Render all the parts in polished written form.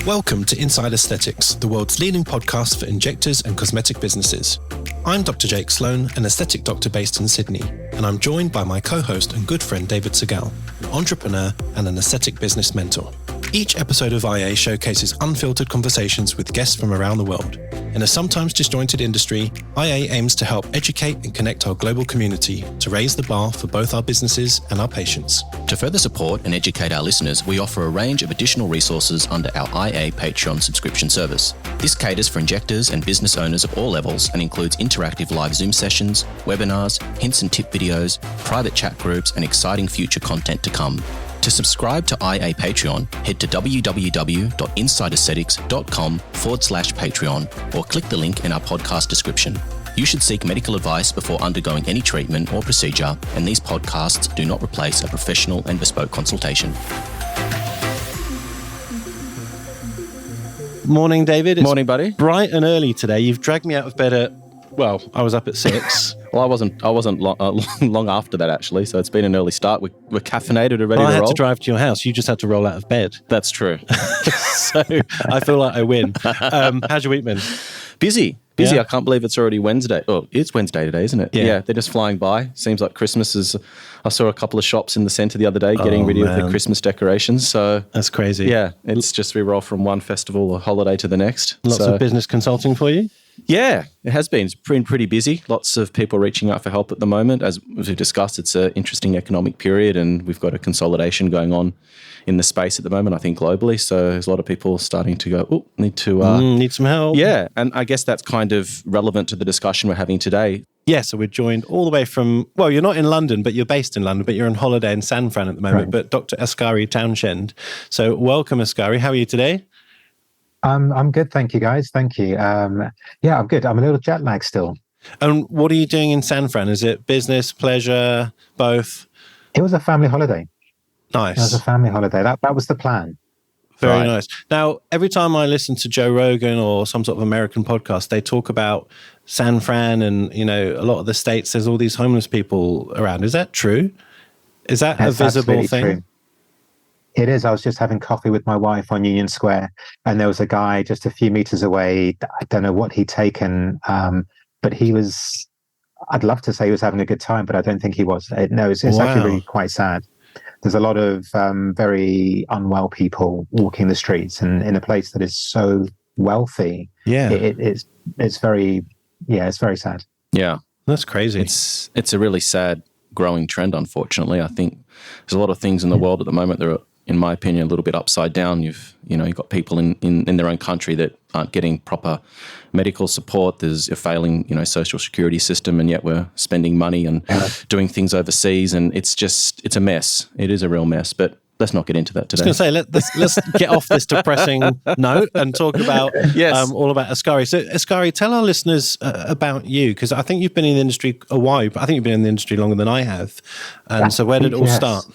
Welcome to Inside Aesthetics, the world's leading podcast for injectors and cosmetic businesses. I'm Dr. Jake Sloan, an aesthetic doctor based in Sydney, and I'm joined by my co-host and good friend David Segal, an entrepreneur and an aesthetic business mentor. Each episode of IA showcases unfiltered conversations with guests from around the world. In a sometimes disjointed industry, IA aims to help educate and connect our global community to raise the bar for both our businesses and our patients. To further support and educate our listeners, we offer a range of additional resources under our IA Patreon subscription service. This caters for injectors and business owners of all levels and includes interactive live Zoom sessions, webinars, hints and tip videos, private chat groups, and exciting future content to come. To subscribe to IA Patreon, head to www.insideaesthetics.com/Patreon or click the link in our podcast description. You should seek medical advice before undergoing any treatment or procedure, and these podcasts do not replace a professional and bespoke consultation. Morning, David. Morning, buddy. Bright and early today. You've dragged me out of bed at, well, I was up at 6. Well, I wasn't long after that, actually, so it's been an early start. We're caffeinated and ready to roll. I had to drive to your house. You just had to roll out of bed. That's true. So I feel like I win. How's your week been? Busy. Yeah. I can't believe it's already Wednesday. Oh, it's Wednesday today, isn't it? Yeah. They're just flying by. Seems like Christmas is... I saw a couple of shops in the centre the other day getting ready with their Christmas decorations. So that's crazy. Yeah, it's just we roll from one festival or holiday to the next. Lots of business consulting for you? Yeah, it has been. It's been pretty busy. Lots of people reaching out for help at the moment. As we've discussed, it's an interesting economic period and we've got a consolidation going on in the space at the moment, I think globally. So there's a lot of people starting to go, need some help. Yeah, and I guess that's kind of relevant to the discussion we're having today. Yeah, so we're joined all the way from, well, you're not in London, but you're based in London, but you're on holiday in San Fran at the moment, But Dr. Askari Townshend. So welcome, Askari. How are you today? I'm good, thank you, guys. Thank you. I'm good. I'm a little jet lagged still. And what are you doing in San Fran? Is it business, pleasure, both? It was a family holiday. Nice. It was a family holiday. That was the plan. Very nice. Now, every time I listen to Joe Rogan or some sort of American podcast, they talk about San Fran and, a lot of the states, there's all these homeless people around. Is that true? Is that a visible thing? True. It is. I was just having coffee with my wife on Union Square, and there was a guy just a few meters away. I don't know what he'd taken, but he was, I'd love to say he was having a good time, but I don't think he was. No, it's actually really quite sad. There's a lot of very unwell people walking the streets, and in a place that is so wealthy. Yeah, it's very sad. Yeah, that's crazy. It's a really sad growing trend. Unfortunately, I think there's a lot of things in the world at the moment that are, in my opinion, a little bit upside down. You've got people in their own country that aren't getting proper medical support. There's a failing, social security system, and yet we're spending money and doing things overseas, and it's a mess. It is a real mess, but let's not get into that today. I was going to say, let's get off this depressing note and talk about all about Askari. So, Askari, tell our listeners about you, because I think you've been in the industry a while, but I think you've been in the industry longer than I have. And so where did it all start?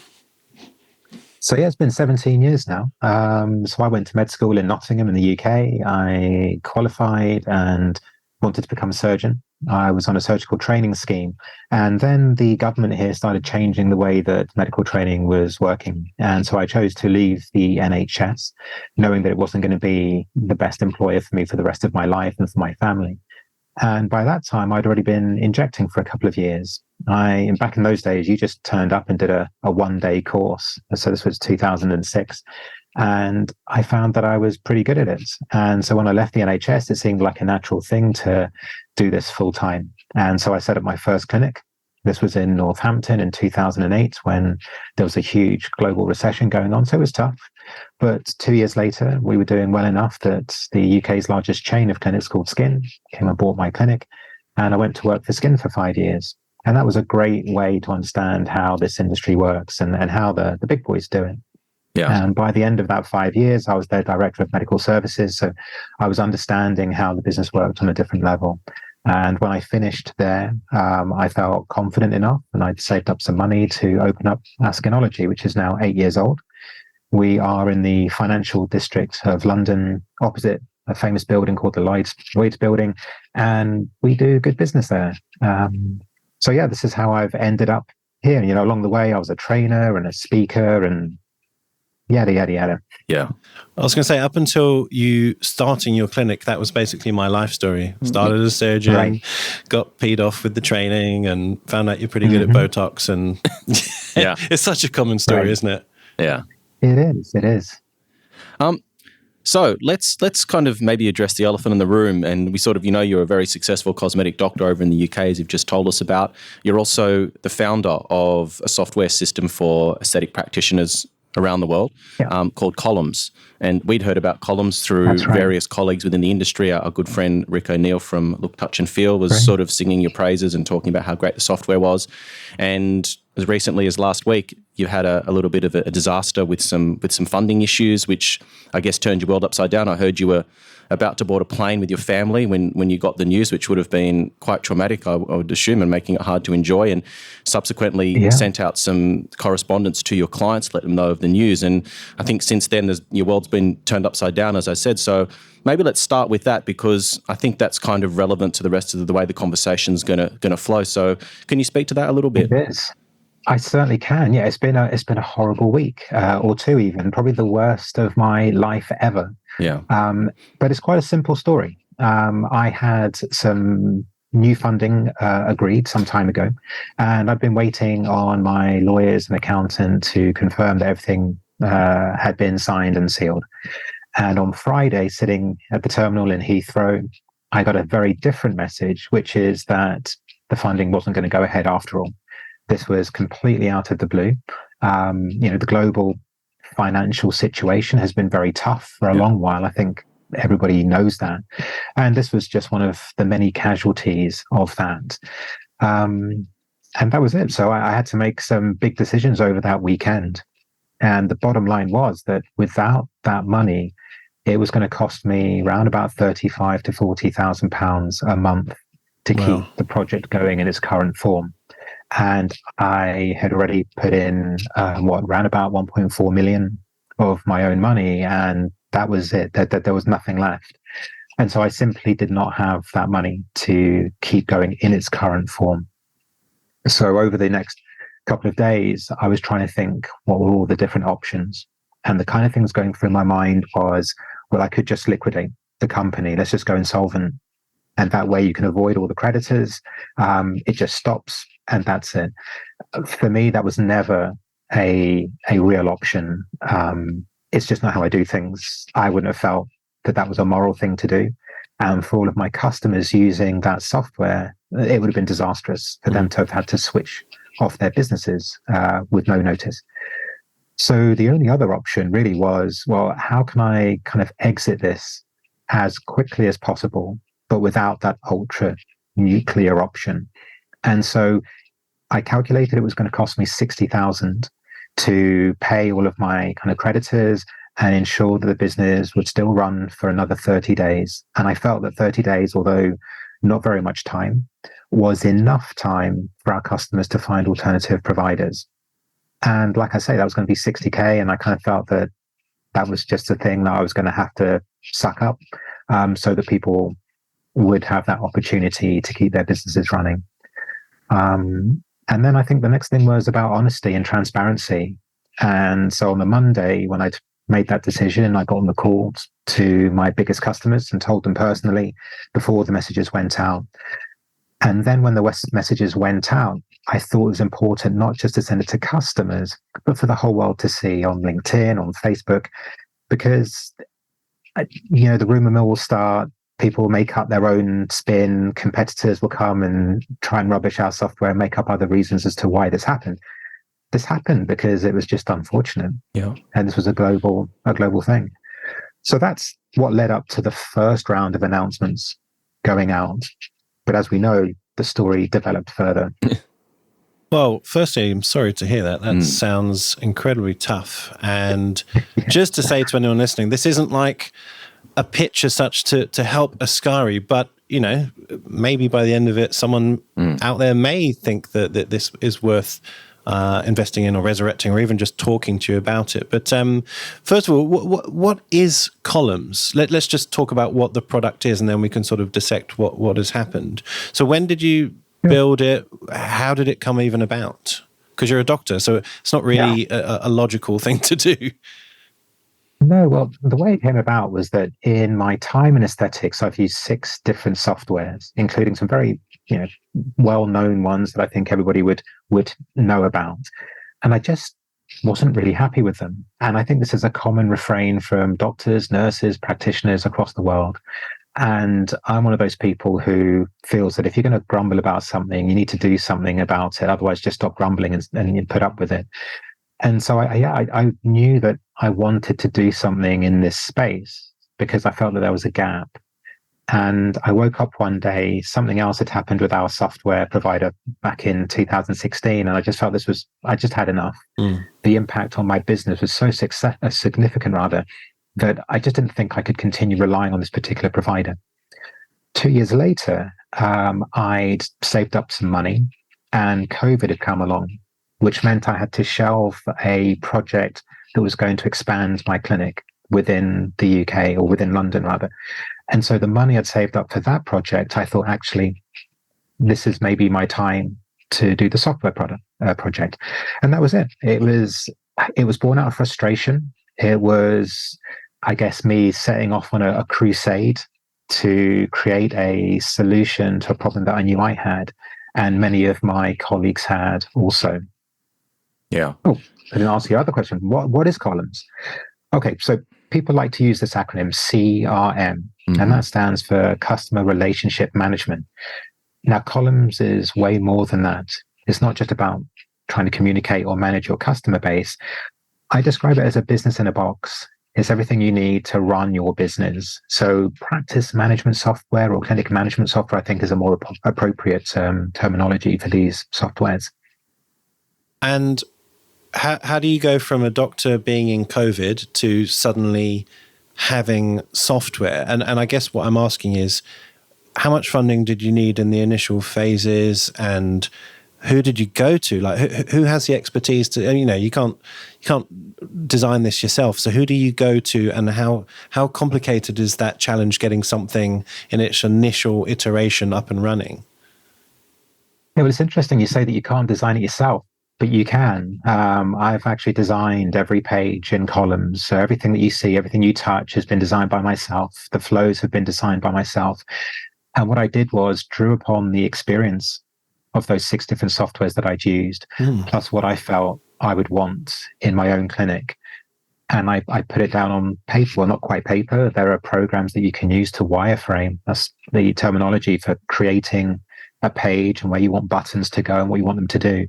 So it's been 17 years now. So I went to med school in Nottingham in the UK. I qualified and wanted to become a surgeon. I was on a surgical training scheme. And then the government here started changing the way that medical training was working. And so I chose to leave the NHS, knowing that it wasn't going to be the best employer for me for the rest of my life and for my family. And by that time, I'd already been injecting for a couple of years. Back in those days, you just turned up and did a one-day course. So this was 2006. And I found that I was pretty good at it. And so when I left the NHS, it seemed like a natural thing to do this full time. And so I set up my first clinic. This was in Northampton in 2008 when there was a huge global recession going on. So it was tough. But 2 years later, we were doing well enough that the UK's largest chain of clinics called Skin came and bought my clinic. And I went to work for Skin for 5 years. And that was a great way to understand how this industry works and how the big boys do it. Yeah. And by the end of that 5 years, I was their director of medical services. So I was understanding how the business worked on a different level. And when I finished there, I felt confident enough, and I'd saved up some money to open up Askinology, which is now 8 years old. We are in the financial district of London, opposite a famous building called the Lloyd's Building, and we do good business there. This is how I've ended up here. Along the way, I was a trainer and a speaker, and Yada, yada, yada. Yeah. I was going to say, up until you starting your clinic, that was basically my life story. Started as a surgeon, Right. got peed off with the training, and found out you're pretty good at Botox. And Yeah. it's such a common story, isn't it? Yeah. It is. It is. So let's kind of maybe address the elephant in the room. And we sort of, you're a very successful cosmetic doctor over in the UK, as you've just told us about. You're also the founder of a software system for aesthetic practitioners around the world called Collums. And we'd heard about Collums through various colleagues within the industry. Our good friend Rick O'Neill from Look, Touch and Feel was sort of singing your praises and talking about how great the software was. And as recently as last week, you had a little bit of a disaster with some funding issues, which I guess turned your world upside down. I heard you were about to board a plane with your family when you got the news, which would have been quite traumatic, I would assume, and making it hard to enjoy, and subsequently sent out some correspondence to your clients, let them know of the news. And I think since then, your world's been turned upside down, as I said. So maybe let's start with that, because I think that's kind of relevant to the rest of the way the conversation's going to flow. So can you speak to that a little bit? It is. I certainly can. Yeah, it's been a horrible week or two, even probably the worst of my life ever. Yeah. But it's quite a simple story. I had some new funding agreed some time ago, and I've been waiting on my lawyers and accountant to confirm that everything had been signed and sealed. And on Friday, sitting at the terminal in Heathrow, I got a very different message, which is that the funding wasn't going to go ahead after all. This was completely out of the blue. The global financial situation has been very tough for a long while. I think everybody knows that. And this was just one of the many casualties of that. And that was it. So I had to make some big decisions over that weekend. And the bottom line was that without that money, it was going to cost me around about £35,000 to £40,000 a month to keep the project going in its current form. And I had already put in around about 1.4 million of my own money, and that was it. That there was nothing left, and so I simply did not have that money to keep going in its current form. So over the next couple of days, I was trying to think what were all the different options, and the kind of things going through my mind was, well, I could just liquidate the company. Let's just go insolvent, and that way you can avoid all the creditors. It just stops. And that's it. For me, that was never a real option. It's just not how I do things. I wouldn't have felt that was a moral thing to do. And for all of my customers using that software, it would have been disastrous for them to have had to switch off their businesses with no notice. So the only other option really was, well, how can I kind of exit this as quickly as possible, but without that ultra nuclear option? And so I calculated it was going to cost me $60,000 to pay all of my kind of creditors and ensure that the business would still run for another 30 days. And I felt that 30 days, although not very much time, was enough time for our customers to find alternative providers. And like I say, that was going to be 60K. And I kind of felt that that was just a thing that I was going to have to suck up so that people would have that opportunity to keep their businesses running. And then I think the next thing was about honesty and transparency. And so on the Monday, when I made that decision, I got on the calls to my biggest customers and told them personally before the messages went out. And then when the messages went out, I thought it was important not just to send it to customers, but for the whole world to see on LinkedIn, on Facebook, because, the rumor mill will start. People make up their own spin. Competitors will come and try and rubbish our software and make up other reasons as to why this happened. This happened because it was just unfortunate. Yeah. And this was a global thing. So that's what led up to the first round of announcements going out. But as we know, the story developed further. Well, firstly, I'm sorry to hear that. That sounds incredibly tough. And just to say to anyone listening, this isn't like a pitch as such to help Askari, but maybe by the end of it, someone out there may think that this is worth investing in or resurrecting, or even just talking to you about it. But first of all, what is Collums? Let's just talk about what the product is, and then we can sort of dissect what has happened. So when did you build it? How did it come even about? Because you're a doctor, so it's not really a logical thing to do. No, well, the way it came about was that in my time in aesthetics, I've used 6 different softwares, including some very, well-known ones that I think everybody would know about. And I just wasn't really happy with them. And I think this is a common refrain from doctors, nurses, practitioners across the world. And I'm one of those people who feels that if you're going to grumble about something, you need to do something about it. Otherwise, just stop grumbling and put up with it. And so I knew that I wanted to do something in this space because I felt that there was a gap. And I woke up one day, something else had happened with our software provider back in 2016. And I just felt I just had enough. The impact on my business was so significant rather, that I just didn't think I could continue relying on this particular provider. 2 years later, I'd saved up some money and COVID had come along, which meant I had to shelve a project that was going to expand my clinic within the UK, or within London rather. And so the money I'd saved up for that project, I thought, actually, this is maybe my time to do the software project. And that was it. It was born out of frustration. It was, I guess, me setting off on a crusade to create a solution to a problem that I knew I had, and many of my colleagues had also. Yeah. Oh, I didn't ask your other question. What is Collums? Okay, so people like to use this acronym CRM, and that stands for Customer Relationship Management. Now, Collums is way more than that. It's not just about trying to communicate or manage your customer base. I describe it as a business in a box. It's everything you need to run your business. So practice management software or clinic management software, I think, is a more appropriate terminology for these softwares. And how do you go from a doctor being in COVID to suddenly having software? And I guess what I'm asking is, how much funding did you need in the initial phases, and who did you go to? Like, who has the expertise to? You can't design this yourself. So who do you go to, and how complicated is that challenge getting something in its initial iteration up and running? Yeah, well, it's interesting you say that you can't design it yourself, but you can. I've actually designed every page in Collums. So everything that you see, everything you touch has been designed by myself. The flows have been designed by myself. And what I did was drew upon the experience of those 6 different softwares that I'd used, plus what I felt I would want in my own clinic. And I put it down on paper. Well, not quite paper. There are programs that you can use to wireframe. That's the terminology for creating a page and where you want buttons to go and what you want them to do.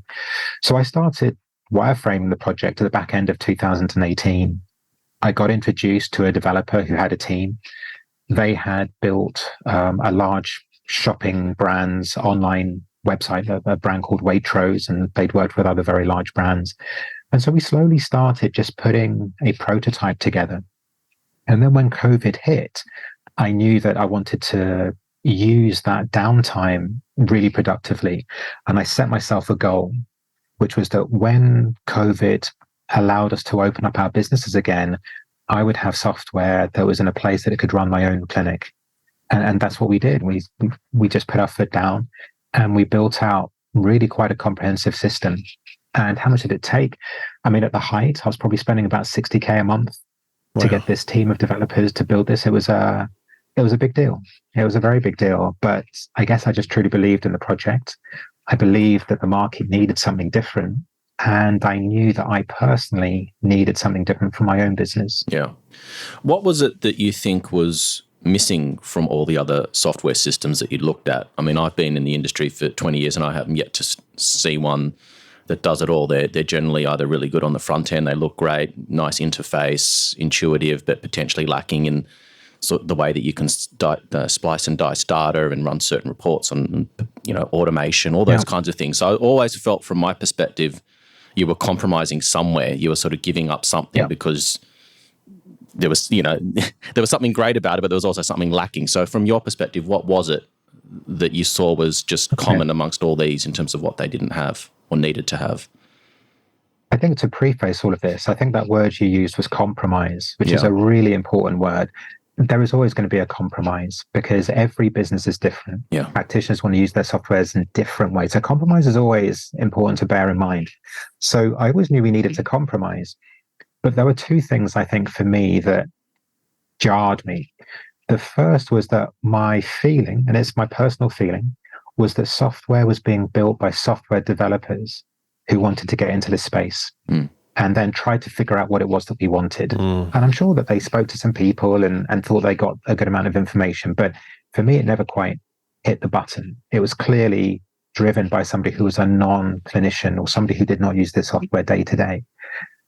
So I started wireframing the project at the back end of 2018. I got introduced to a developer who had a team. They had built a large shopping brand's online website, a brand called Waitrose, and they'd worked with other very large brands. And so we slowly started just putting a prototype together. And then when COVID hit, I knew that I wanted to use that downtime really productively. And I set myself a goal, which was that when COVID allowed us to open up our businesses again, I would have software that was in a place that it could run my own clinic. And that's what we did. We just put our foot down and we built out really quite a comprehensive system. And how much did it take? I mean, at the height, I was probably spending about $60K a month to get this team of developers to build this. It was a big deal. It was a very big deal. But I guess I just truly believed in the project. I believed that the market needed something different. And I knew that I personally needed something different for my own business. Yeah. What was it that you think was missing from all the other software systems that you looked at? I mean, I've been in the industry for 20 years and I haven't yet to see one that does it all. They're generally either really good on the front end, they look great, nice interface, intuitive, but potentially lacking in sort of the way that you can splice and dice data and run certain reports on, automation, all those kinds of things. So I always felt, from my perspective, you were compromising somewhere. You were sort of giving up something because there was, there was something great about it, but there was also something lacking. So from your perspective, what was it that you saw was just common amongst all these in terms of what they didn't have or needed to have? I think to preface all of this, I think that word you used was compromise, which is a really important word. There is always going to be a compromise because every business is different. Yeah. Practitioners want to use their softwares in different ways. So compromise is always important to bear in mind. So I always knew we needed to compromise. But there were two things I think for me that jarred me. The first was that my feeling, and it's my personal feeling, was that software was being built by software developers who wanted to get into this space and then tried to figure out what it was that we wanted. And I'm sure that they spoke to some people and thought they got a good amount of information. But for me, it never quite hit the button. It was clearly driven by somebody who was a non-clinician or somebody who did not use this software day to day.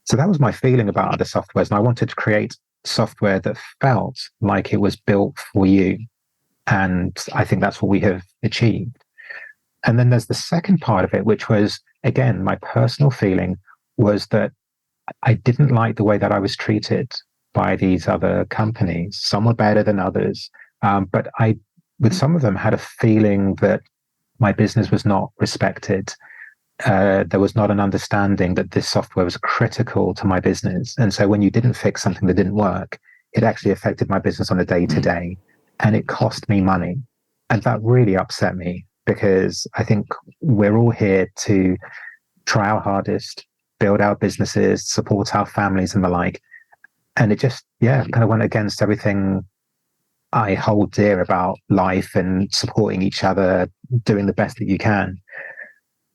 So that was my feeling about other softwares. And I wanted to create software that felt like it was built for you. And I think that's what we have achieved. And then there's the second part of it, which was, again, my personal feeling was that I didn't like the way that I was treated by these other companies. Some were better than others. But I, with some of them, had a feeling that my business was not respected. There was not an understanding that this software was critical to my business. And so when you didn't fix something that didn't work, it actually affected my business on a day-to-day, and it cost me money. And that really upset me, because I think we're all here to try our hardest, build our businesses, support our families and the like. And it just, kind of went against everything I hold dear about life and supporting each other, doing the best that you can.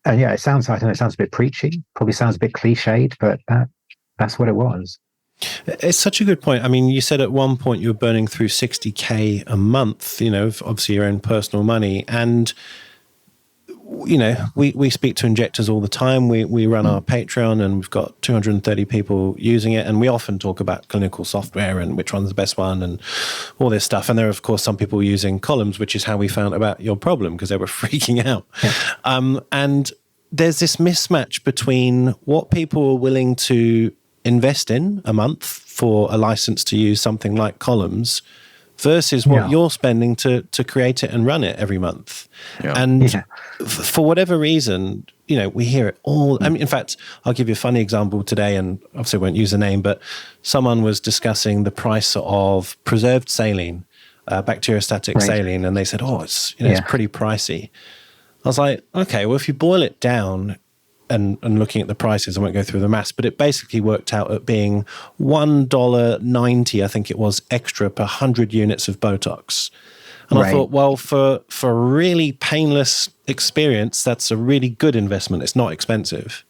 And it sounds, I don't know, it sounds a bit preachy, probably sounds a bit cliched, but that's what it was. It's such a good point. I mean, you said at one point you were burning through 60K a month, obviously your own personal money. And, we speak to injectors all the time. We run our Patreon and we've got 230 people using it. And we often talk about clinical software and which one's the best one and all this stuff. And there are, of course, some people using Collums, which is how we found about your problem, because they were freaking out. Yeah. And there's this mismatch between what people are willing to invest in a month for a license to use something like Collums versus what you're spending to create it and run it every month. Yeah. And for whatever reason, we hear it all. I mean, in fact, I'll give you a funny example today, and obviously I won't use the name, but someone was discussing the price of preserved saline, bacteriostatic saline, and they said, it's pretty pricey. I was like, okay, well, if you boil it down, and looking at the prices, I won't go through the maths, but it basically worked out at being $1.90, I think it was, extra per 100 units of Botox. And I thought, well, for a really painless experience, that's a really good investment. It's not expensive.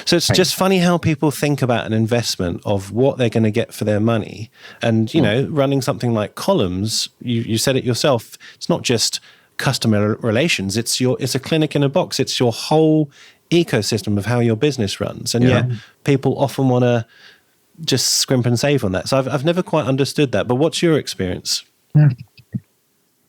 So it's just funny how people think about an investment of what they're going to get for their money. And, running something like Collums, you said it yourself, it's not just customer relations, it's a clinic in a box. It's your whole ecosystem of how your business runs, and yet people often want to just scrimp and save on that. So I've never quite understood that. But what's your experience?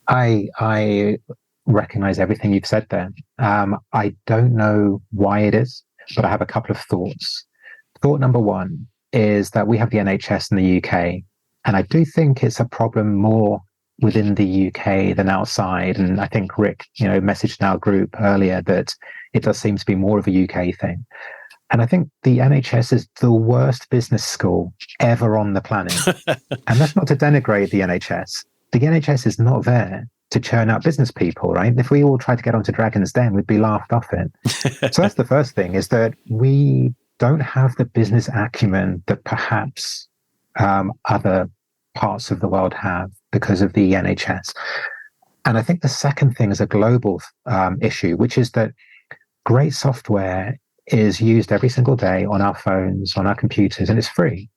I recognize everything you've said there. I don't know why it is, but I have a couple of thoughts. Thought number one is that we have the NHS in the UK, and I do think it's a problem more within the UK than outside. And I think Rick, messaged in our group earlier that it does seem to be more of a UK thing. And I think the NHS is the worst business school ever on the planet. And that's not to denigrate the NHS. The NHS is not there to churn out business people, right? If we all tried to get onto Dragon's Den, we'd be laughed off it. So that's the first thing, is that we don't have the business acumen that perhaps other parts of the world have because of the NHS. And I think the second thing is a global issue, which is that great software is used every single day on our phones, on our computers, and it's free.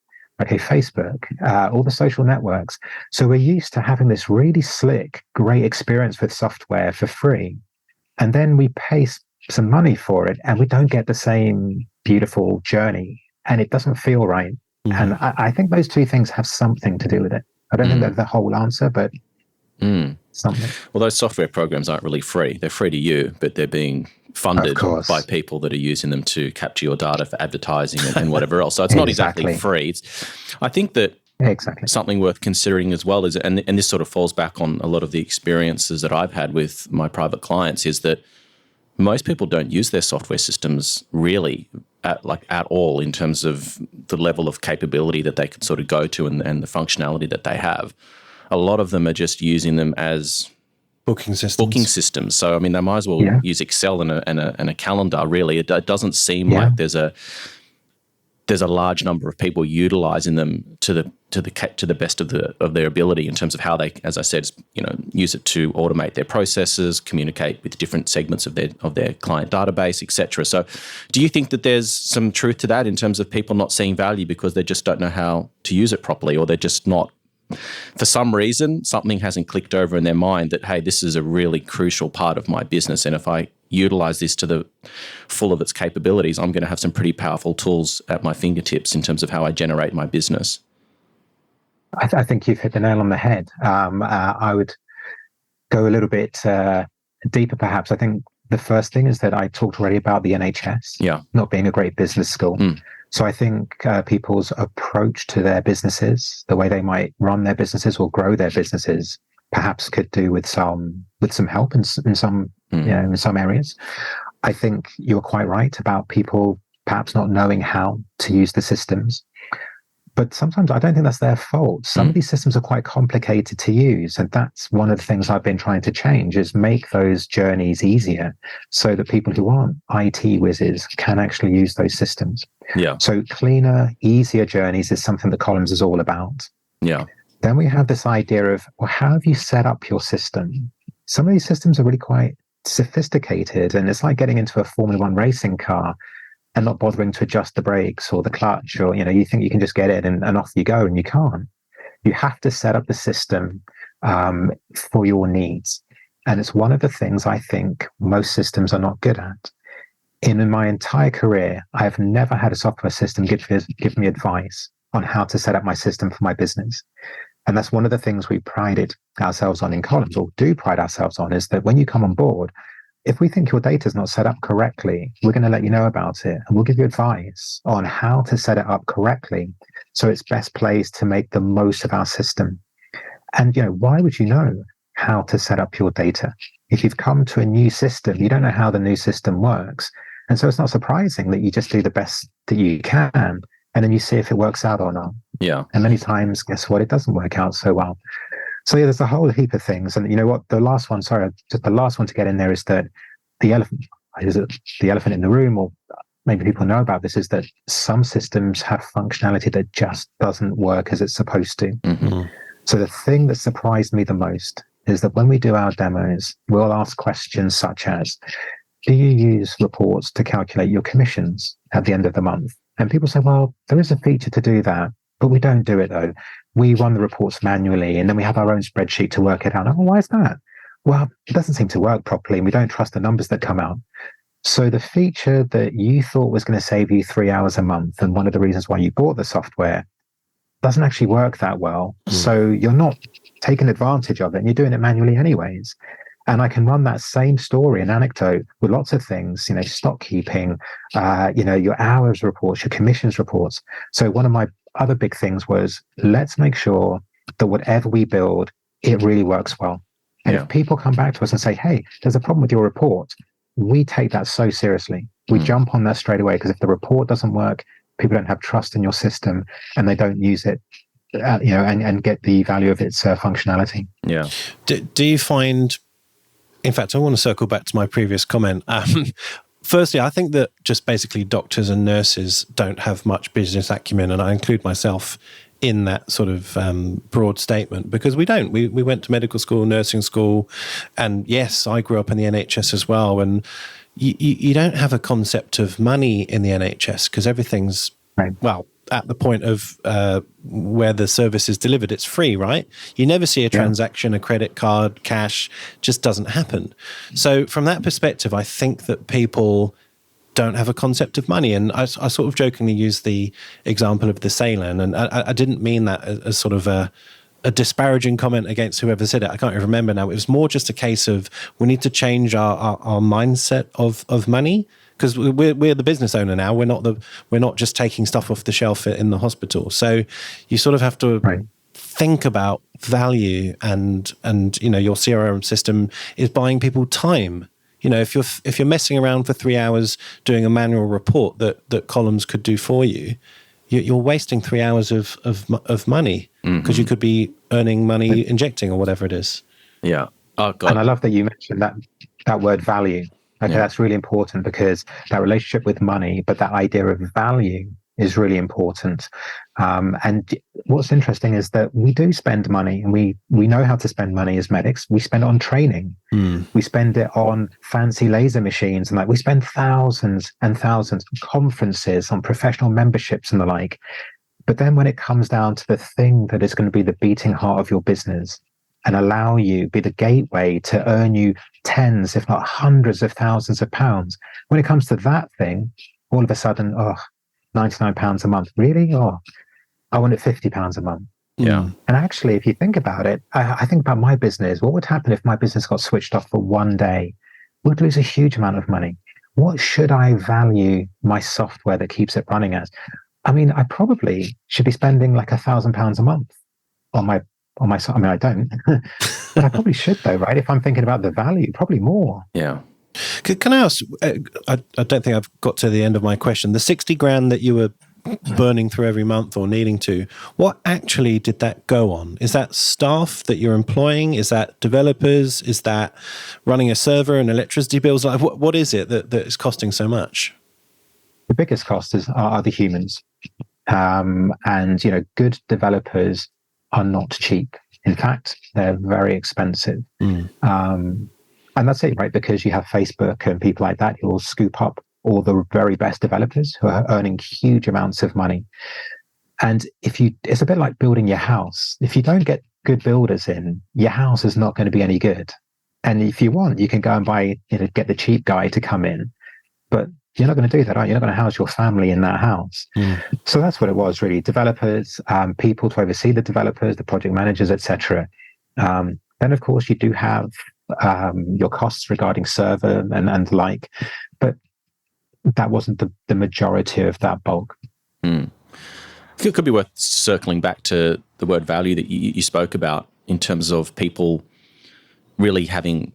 Okay, Facebook, all the social networks. So we're used to having this really slick, great experience with software for free. And then we pay some money for it, and we don't get the same beautiful journey, and it doesn't feel right. And I think those two things have something to do with it. I don't think they're the whole answer, but something. Well, those software programs aren't really free. They're free to you, but they're being funded by people that are using them to capture your data for advertising and whatever else. So it's not exactly free. I think that something worth considering as well is, and this sort of falls back on a lot of the experiences that I've had with my private clients, is that most people don't use their software systems really at all in terms of the level of capability that they can sort of go to and the functionality that they have. A lot of them are just using them as booking systems. So, I mean, they might as well use Excel and a calendar, really. It doesn't seem like there's there's a large number of people utilizing them to the best of their ability in terms of how they, as I said, use it to automate their processes, communicate with different segments of their client database, etc. So, do you think that there's some truth to that in terms of people not seeing value because they just don't know how to use it properly, or they're just not, for some reason, something hasn't clicked over in their mind that, hey, this is a really crucial part of my business, and if I utilize this to the full of its capabilities, I'm going to have some pretty powerful tools at my fingertips in terms of how I generate my business? I think you've hit the nail on the head. I would go a little bit deeper, perhaps. I think the first thing is that I talked already about the NHS not being a great business school. So I think people's approach to their businesses, the way they might run their businesses or grow their businesses, perhaps could do with some help in some in some areas. I think you're quite right about people perhaps not knowing how to use the systems. But sometimes I don't think that's their fault. Some of these systems are quite complicated to use. And that's one of the things I've been trying to change, is make those journeys easier so that people who aren't IT whizzes can actually use those systems. Yeah. So cleaner, easier journeys is something that Collums is all about. Yeah. Then we have this idea of, well, how have you set up your system? Some of these systems are really quite sophisticated, and it's like getting into a Formula One racing car and not bothering to adjust the brakes or the clutch, or, you think you can just get it and off you go, and you can't. You have to set up the system for your needs. And it's one of the things I think most systems are not good at. In my entire career, I have never had a software system give me advice on how to set up my system for my business. And that's one of the things we prided ourselves on in Collums, or do pride ourselves on, is that when you come on board, if we think your data is not set up correctly, we're going to let you know about it, and we'll give you advice on how to set it up correctly so it's best placed to make the most of our system. And, why would you know how to set up your data? If you've come to a new system, you don't know how the new system works. And so it's not surprising that you just do the best that you can, and then you see if it works out or not. Yeah. And many times, guess what? It doesn't work out so well. So there's a whole heap of things. And you know what? The last one to get in there is that the elephant in the room, or maybe people know about this, is that some systems have functionality that just doesn't work as it's supposed to. Mm-hmm. So the thing that surprised me the most is that when we do our demos, we'll ask questions such as, do you use reports to calculate your commissions at the end of the month? And people say, well, there is a feature to do that, but we don't do it though. We run the reports manually, and then we have our own spreadsheet to work it out. Oh, why is that? Well, it doesn't seem to work properly, and we don't trust the numbers that come out. So the feature that you thought was going to save you 3 hours a month, and one of the reasons why you bought the software, doesn't actually work that well. So you're not taking advantage of it, and you're doing it manually anyways. And I can run that same story and anecdote with lots of things, stock keeping, your hours reports, your commissions reports. So one of my other big things was, let's make sure that whatever we build, it really works well. And if people come back to us and say, hey, there's a problem with your report, we take that so seriously. We jump on that straight away, because if the report doesn't work, people don't have trust in your system, and they don't use it, and get the value of its functionality. Yeah. Do you find, in fact, I want to circle back to my previous comment. Firstly, I think that just basically doctors and nurses don't have much business acumen, and I include myself in that sort of broad statement, because we don't. We went to medical school, nursing school, and yes, I grew up in the NHS as well, and you don't have a concept of money in the NHS, because everything's, well, at the point of where the service is delivered, it's free, right? You never see a transaction, a credit card, cash, just doesn't happen. So from that perspective, I think that people don't have a concept of money. And I sort of jokingly used the example of the Ceylan, and I didn't mean that as sort of a disparaging comment against whoever said it. I can't even remember now. It was more just a case of, we need to change our mindset of money, because we're the business owner now. We're not just taking stuff off the shelf in the hospital. So you sort of have to think about value, and your CRM system is buying people time. If you're messing around for 3 hours doing a manual report that Collums could do for you, you're wasting 3 hours of money, because you could be earning money injecting or whatever it is. Yeah. Oh God. And I love that you mentioned that word value. Okay, that's really important, because that relationship with money, but that idea of value is really important. And what's interesting is that we do spend money, and we know how to spend money as medics. We spend it on training. We spend it on fancy laser machines, and we spend thousands and thousands on conferences, on professional memberships and the like. But then when it comes down to the thing that is going to be the beating heart of your business and be the gateway to earn you tens, if not hundreds of thousands of pounds, when it comes to that thing, all of a sudden, £99 a month. Really? I want it £50 a month. Yeah. And actually, if you think about it, I think about my business. What would happen if my business got switched off for one day? We'd lose a huge amount of money. What should I value my software that keeps it running as? I mean, I probably should be spending like £1,000 a month on my I mean, I don't, but I probably should though, right? If I'm thinking about the value, probably more. Yeah. Can I ask, I don't think I've got to the end of my question. The 60 grand that you were burning through every month or needing to, what actually did that go on? Is that staff that you're employing? Is that developers? Is that running a server and electricity bills? Like, what is it that is costing so much? The biggest cost are the humans. And, good developers are not cheap. In fact, they're very expensive. And that's it, right? Because you have Facebook and people like that who will scoop up all the very best developers who are earning huge amounts of money. And it's a bit like building your house. If you don't get good builders in, your house is not going to be any good. And if you want, you can go and buy, get the cheap guy to come in. But you're not going to do that, are you? You're not going to house your family in that house. So that's what it was, really. Developers, people to oversee the developers, the project managers, etc. Then, of course, you do have your costs regarding server and the like. But that wasn't the majority of that bulk. It could be worth circling back to the word value that you spoke about in terms of people really having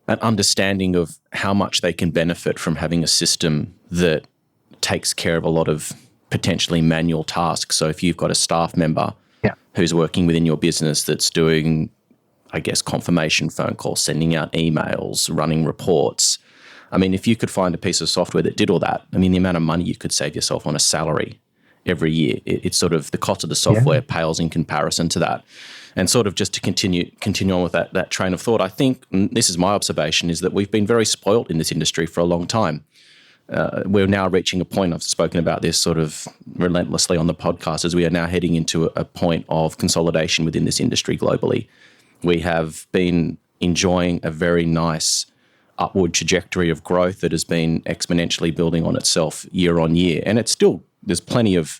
an understanding of how much they can benefit from having a system that takes care of a lot of potentially manual tasks. So if you've got a staff member who's working within your business that's doing, I guess, confirmation phone calls, sending out emails, running reports. I mean, if you could find a piece of software that did all that, I mean, the amount of money you could save yourself on a salary every year, it's sort of the cost of the software pales in comparison to that. And sort of just to continue on with that train of thought, I think, and this is my observation, is that we've been very spoilt in this industry for a long time. We're now reaching a point, I've spoken about this sort of relentlessly on the podcast, as we are now heading into a point of consolidation within this industry globally. We have been enjoying a very nice upward trajectory of growth that has been exponentially building on itself year on year. And it's still, there's plenty of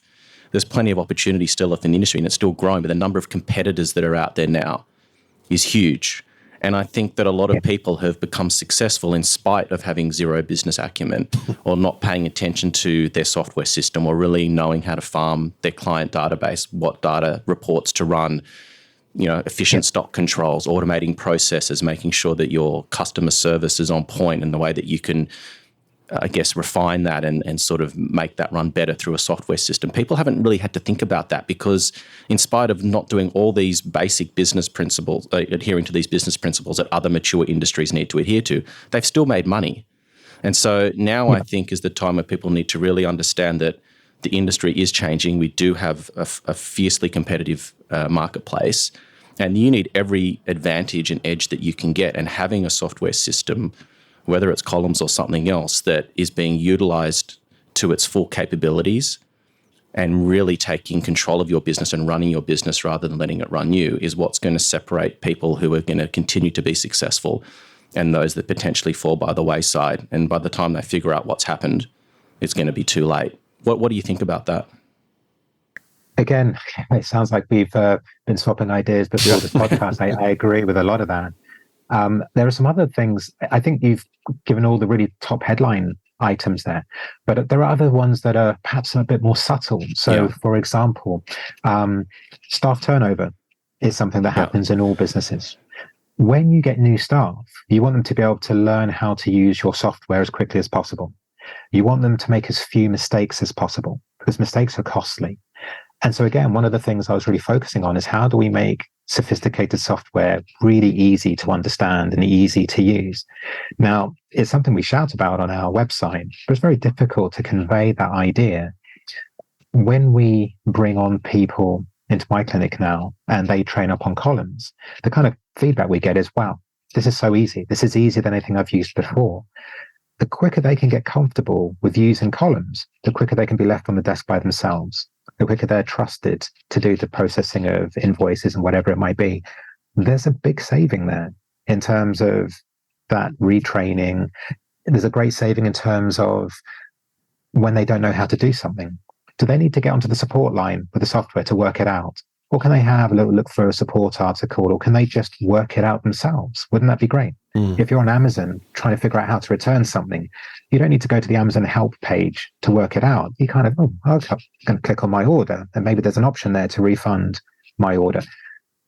opportunity still within the industry, and it's still growing, but the number of competitors that are out there now is huge. And I think that a lot of people have become successful in spite of having zero business acumen or not paying attention to their software system or really knowing how to farm their client database, what data reports to run, efficient stock controls, automating processes, making sure that your customer service is on point and the way that you can I guess, refine that and sort of make that run better through a software system. People haven't really had to think about that because in spite of not doing all these basic business principles, adhering to these business principles that other mature industries need to adhere to, they've still made money. And so now I think is the time where people need to really understand that the industry is changing. We do have a fiercely competitive marketplace, and you need every advantage and edge that you can get. And having a software system, whether it's Collums or something else, that is being utilized to its full capabilities and really taking control of your business and running your business rather than letting it run you is what's going to separate people who are going to continue to be successful and those that potentially fall by the wayside. And by the time they figure out what's happened, it's going to be too late. What do you think about that? Again, it sounds like we've been swapping ideas before this podcast. I agree with a lot of that. There are some other things. I think you've given all the really top headline items there, but there are other ones that are perhaps a bit more subtle. So, for example, staff turnover is something that happens in all businesses. When you get new staff, you want them to be able to learn how to use your software as quickly as possible. You want them to make as few mistakes as possible because mistakes are costly. And so again, one of the things I was really focusing on is how do we make sophisticated software, really easy to understand and easy to use. Now, it's something we shout about on our website, but it's very difficult to convey that idea. When we bring on people into my clinic now and they train up on Collums, the kind of feedback we get is, wow, this is so easy. This is easier than anything I've used before. The quicker they can get comfortable with using Collums, the quicker they can be left on the desk by themselves, the quicker they're trusted to do the processing of invoices and whatever it might be. There's a big saving there in terms of that retraining. There's a great saving in terms of when they don't know how to do something. Do they need to get onto the support line with the software to work it out? Or can they have a little look for a support article, or can they just work it out themselves? Wouldn't that be great? If you're on Amazon trying to figure out how to return something, you don't need to go to the Amazon help page to work it out. You kind of, okay, I'm going to click on my order, and maybe there's an option there to refund my order.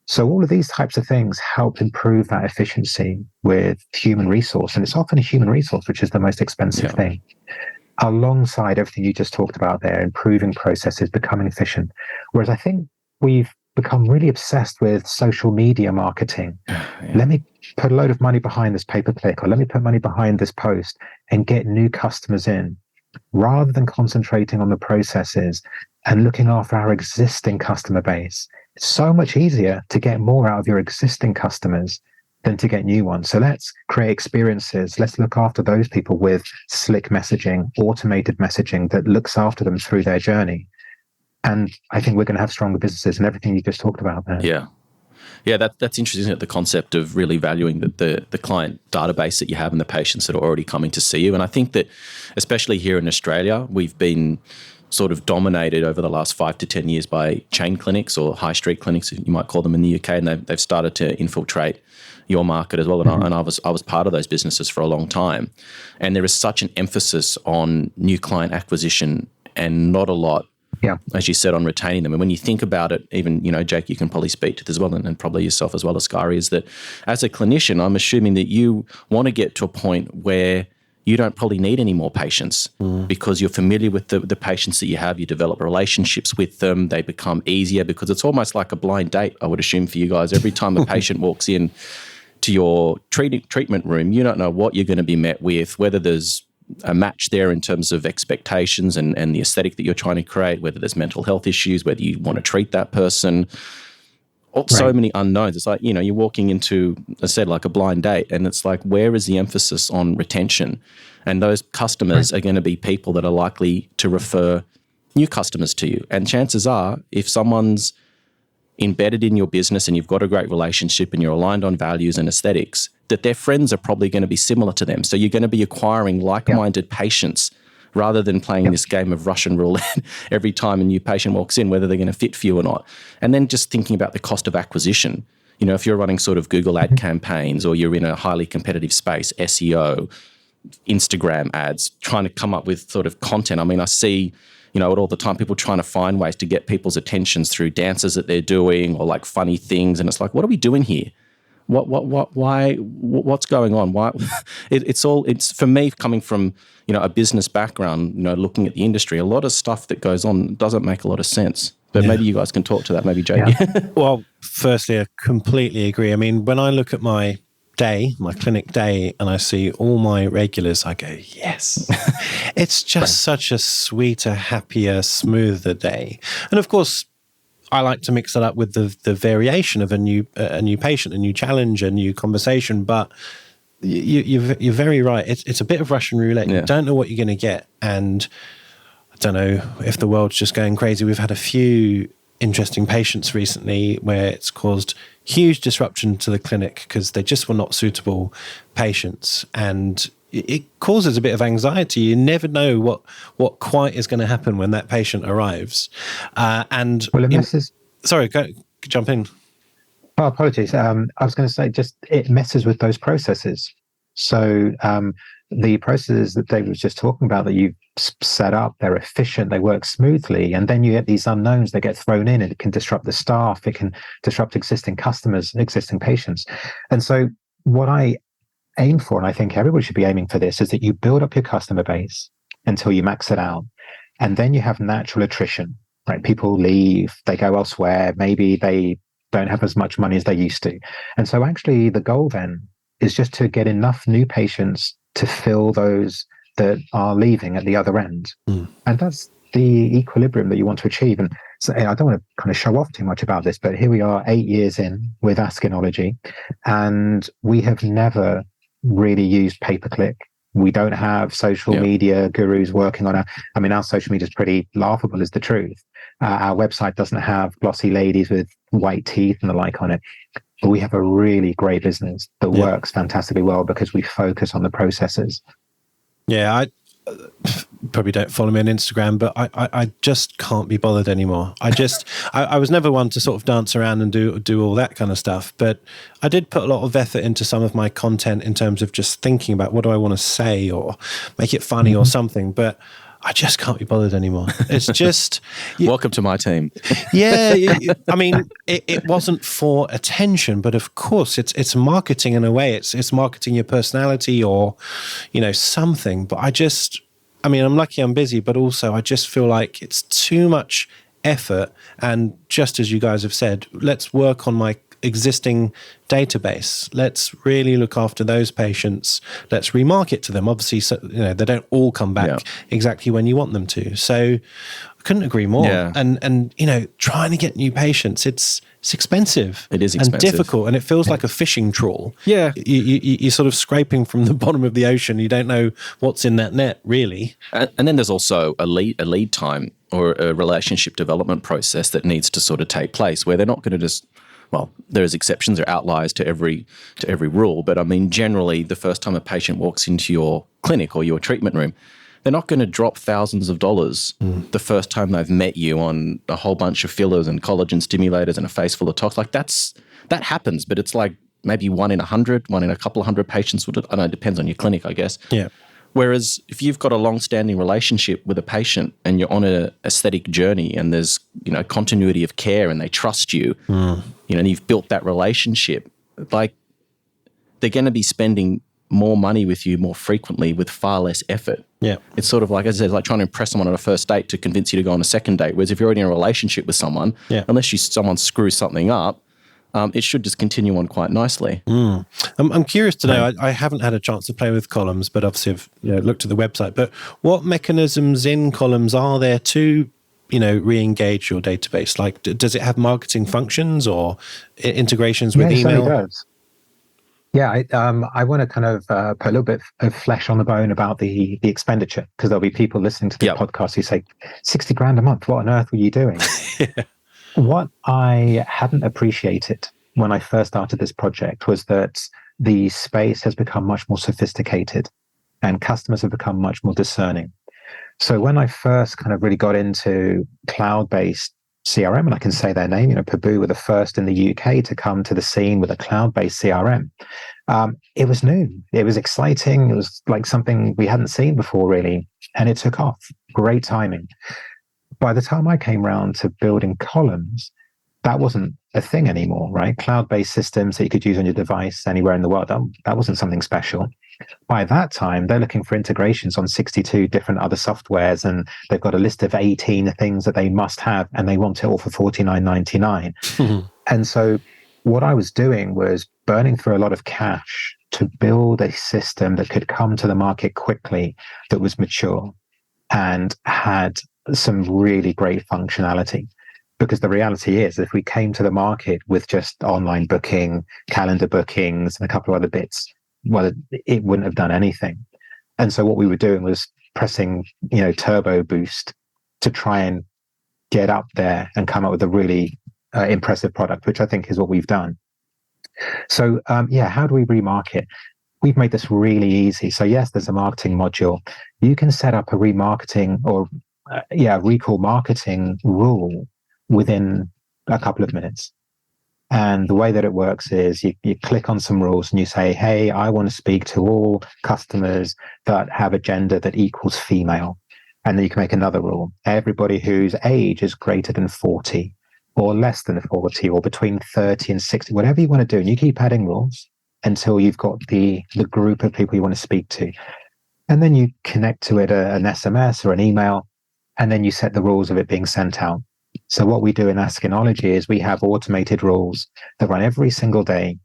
So all of these types of things help improve that efficiency with human resource. And it's often a human resource, which is the most expensive thing. Alongside everything you just talked about there, improving processes, becoming efficient. Whereas I think we've become really obsessed with social media marketing. Let me put a load of money behind this pay-per-click, or let me put money behind this post and get new customers in, rather than concentrating on the processes and looking after our existing customer base. It's so much easier to get more out of your existing customers than to get new ones. So let's create experiences. Let's look after those people with slick messaging, automated messaging that looks after them through their journey. And I think we're going to have stronger businesses, and everything you just talked about there. Yeah, that's interesting, isn't it? The concept of really valuing the client database that you have and the patients that are already coming to see you. And I think that, especially here in Australia, we've been sort of dominated over the last 5 to 10 years by chain clinics, or high street clinics, you might call them in the UK, and they've started to infiltrate your market as well. And I was part of those businesses for a long time. And there is such an emphasis on new client acquisition and not a lot, as you said, on retaining them. And when you think about it, even, Jake, you can probably speak to this as well, and probably yourself as well, Askari, is that as a clinician, I'm assuming that you want to get to a point where you don't probably need any more patients because you're familiar with the patients that you have. You develop relationships with them. They become easier because it's almost like a blind date, I would assume, for you guys. Every time a patient walks in to your treatment room, you don't know what you're going to be met with, whether there's a match there in terms of expectations and the aesthetic that you're trying to create, whether there's mental health issues, whether you want to treat that person. So many unknowns. It's like, you're walking into, as I said, like a blind date, and it's like, where is the emphasis on retention? And those customers are going to be people that are likely to refer new customers to you. And chances are, if someone's embedded in your business and you've got a great relationship and you're aligned on values and aesthetics, that their friends are probably going to be similar to them. So you're going to be acquiring like-minded patients rather than playing this game of Russian roulette every time a new patient walks in, whether they're going to fit for you or not. And then just thinking about the cost of acquisition. If you're running sort of Google ad campaigns, or you're in a highly competitive space, SEO, Instagram ads, trying to come up with sort of content. I mean, I see, it all the time, people trying to find ways to get people's attentions through dances that they're doing, or like funny things. And it's like, what are we doing here? Why, what's going on? Why? It's for me, coming from, a business background, looking at the industry, a lot of stuff that goes on doesn't make a lot of sense. But maybe you guys can talk to that, maybe Jake. Well, firstly, I completely agree. I mean, when I look at my clinic day, and I see all my regulars, I go, yes. It's just such a sweeter, happier, smoother day. And of course, I like to mix it up with the variation of a new patient, a new challenge, a new conversation. But you're very right. It's a bit of Russian roulette. You don't know what you're going to get, and I don't know if the world's just going crazy. We've had a few interesting patients recently where it's caused huge disruption to the clinic because they just were not suitable patients, and it causes a bit of anxiety. You never know what quite is going to happen when that patient arrives. Sorry, jump in. Oh, apologies. I was going to say, just it messes with those processes. So the processes that David was just talking about that you've set up, they're efficient, they work smoothly, and then you get these unknowns that get thrown in, and it can disrupt the staff, it can disrupt existing customers, existing patients. And so what I aim for, and I think everybody should be aiming for this, is that you build up your customer base until you max it out, and then you have natural attrition, right? People leave, they go elsewhere, maybe they don't have as much money as they used to. And so actually the goal then is just to get enough new patients to fill those that are leaving at the other end. And that's the equilibrium that you want to achieve. And so I don't want to kind of show off too much about this, but here we are 8 years in with Askinology, and we have never really used pay-per-click. We don't have social media gurus working on our social media is pretty laughable, is the truth. Our website doesn't have glossy ladies with white teeth and the like on it. But we have a really great business that works fantastically well because we focus on the processes. Yeah, I probably don't follow me on Instagram, but I just can't be bothered anymore. I was never one to sort of dance around and do all that kind of stuff, but I did put a lot of effort into some of my content in terms of just thinking about what do I want to say or make it funny or something, but I just can't be bothered anymore. It's just... Welcome to my team. Yeah, I mean, it wasn't for attention, but of course it's marketing in a way. It's marketing your personality or, something. But I'm lucky I'm busy, but also I just feel like it's too much effort. And just as you guys have said, let's work on my existing database. Let's really look after those patients. Let's remarket to them. Obviously, so, they don't all come back exactly when you want them to. So I couldn't agree more. Yeah. And trying to get new patients, it's expensive. It is expensive. And difficult. And it feels like a fishing trawl. Yeah. You're sort of scraping from the bottom of the ocean. You don't know what's in that net, really. And then there's also a lead time or a relationship development process that needs to sort of take place where they're not going to just... Well, there's exceptions or outliers to every rule, but I mean, generally, the first time a patient walks into your clinic or your treatment room, they're not going to drop thousands of dollars the first time they've met you on a whole bunch of fillers and collagen stimulators and a face full of tox. Like that happens, but it's like maybe 1 in 100, 1 in a couple of hundred patients. I don't know, it depends on your clinic, I guess. Yeah. Whereas if you've got a long-standing relationship with a patient and you're on an aesthetic journey and there's, continuity of care and they trust you, and you've built that relationship, like they're going to be spending more money with you more frequently with far less effort. Yeah. It's sort of like, as I said, like trying to impress someone on a first date to convince you to go on a second date. Whereas if you're already in a relationship with someone, unless someone screws something up, it should just continue on quite nicely. I'm curious to know, I haven't had a chance to play with Collums, but obviously I've looked at the website, but what mechanisms in Collums are there to, re-engage your database? Like, does it have marketing functions or integrations with email? It certainly does. Yeah, I want to kind of put a little bit of flesh on the bone about the expenditure, because there'll be people listening to the podcast who say, 60 grand a month, what on earth were you doing? What I hadn't appreciated when I first started this project was that the space has become much more sophisticated and customers have become much more discerning. So when I first kind of really got into cloud-based CRM, and I can say their name, Paboo were the first in the UK to come to the scene with a cloud-based CRM. It was new. It was exciting. It was like something we hadn't seen before, really. And it took off. Great timing. By the time I came around to building Collums, that wasn't a thing anymore, right? Cloud-based systems that you could use on your device anywhere in the world, that wasn't something special. By that time, they're looking for integrations on 62 different other softwares, and they've got a list of 18 things that they must have, and they want it all for $49.99. And so what I was doing was burning through a lot of cash to build a system that could come to the market quickly, that was mature and had some really great functionality. Because the reality is, if we came to the market with just online booking, calendar bookings, and a couple of other bits, well, it wouldn't have done anything. And so what we were doing was pressing, turbo boost to try and get up there and come up with a really impressive product, which I think is what we've done. So, how do we remarket? We've made this really easy. So yes, there's a marketing module. You can set up a remarketing or recall marketing rule within a couple of minutes. And the way that it works is you click on some rules and you say, hey, I want to speak to all customers that have a gender that equals female. And then you can make another rule. Everybody whose age is greater than 40 or less than 40 or between 30 and 60, whatever you want to do. And you keep adding rules until you've got the group of people you want to speak to. And then you connect to it an SMS or an email, and then you set the rules of it being sent out. So what we do in Askinology is we have automated rules that run every single day.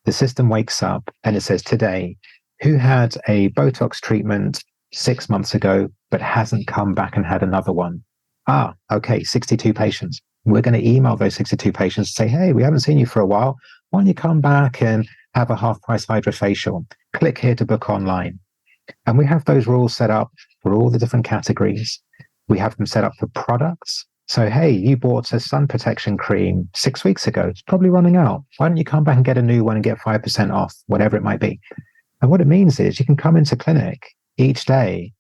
The system wakes up and it says, today, who had a Botox treatment 6 months ago, but hasn't come back and had another one? Okay, 62 patients. We're going to email those 62 patients and say, hey, we haven't seen you for a while. Why don't you come back and have a half-price hydrofacial? Click here to book online. And we have those rules set up for all the different categories. We have them set up for products. So, hey, you bought a sun protection cream 6 weeks ago. It's probably running out. Why don't you come back and get a new one and get 5% off, whatever it might be? And what it means is you can come into clinic each day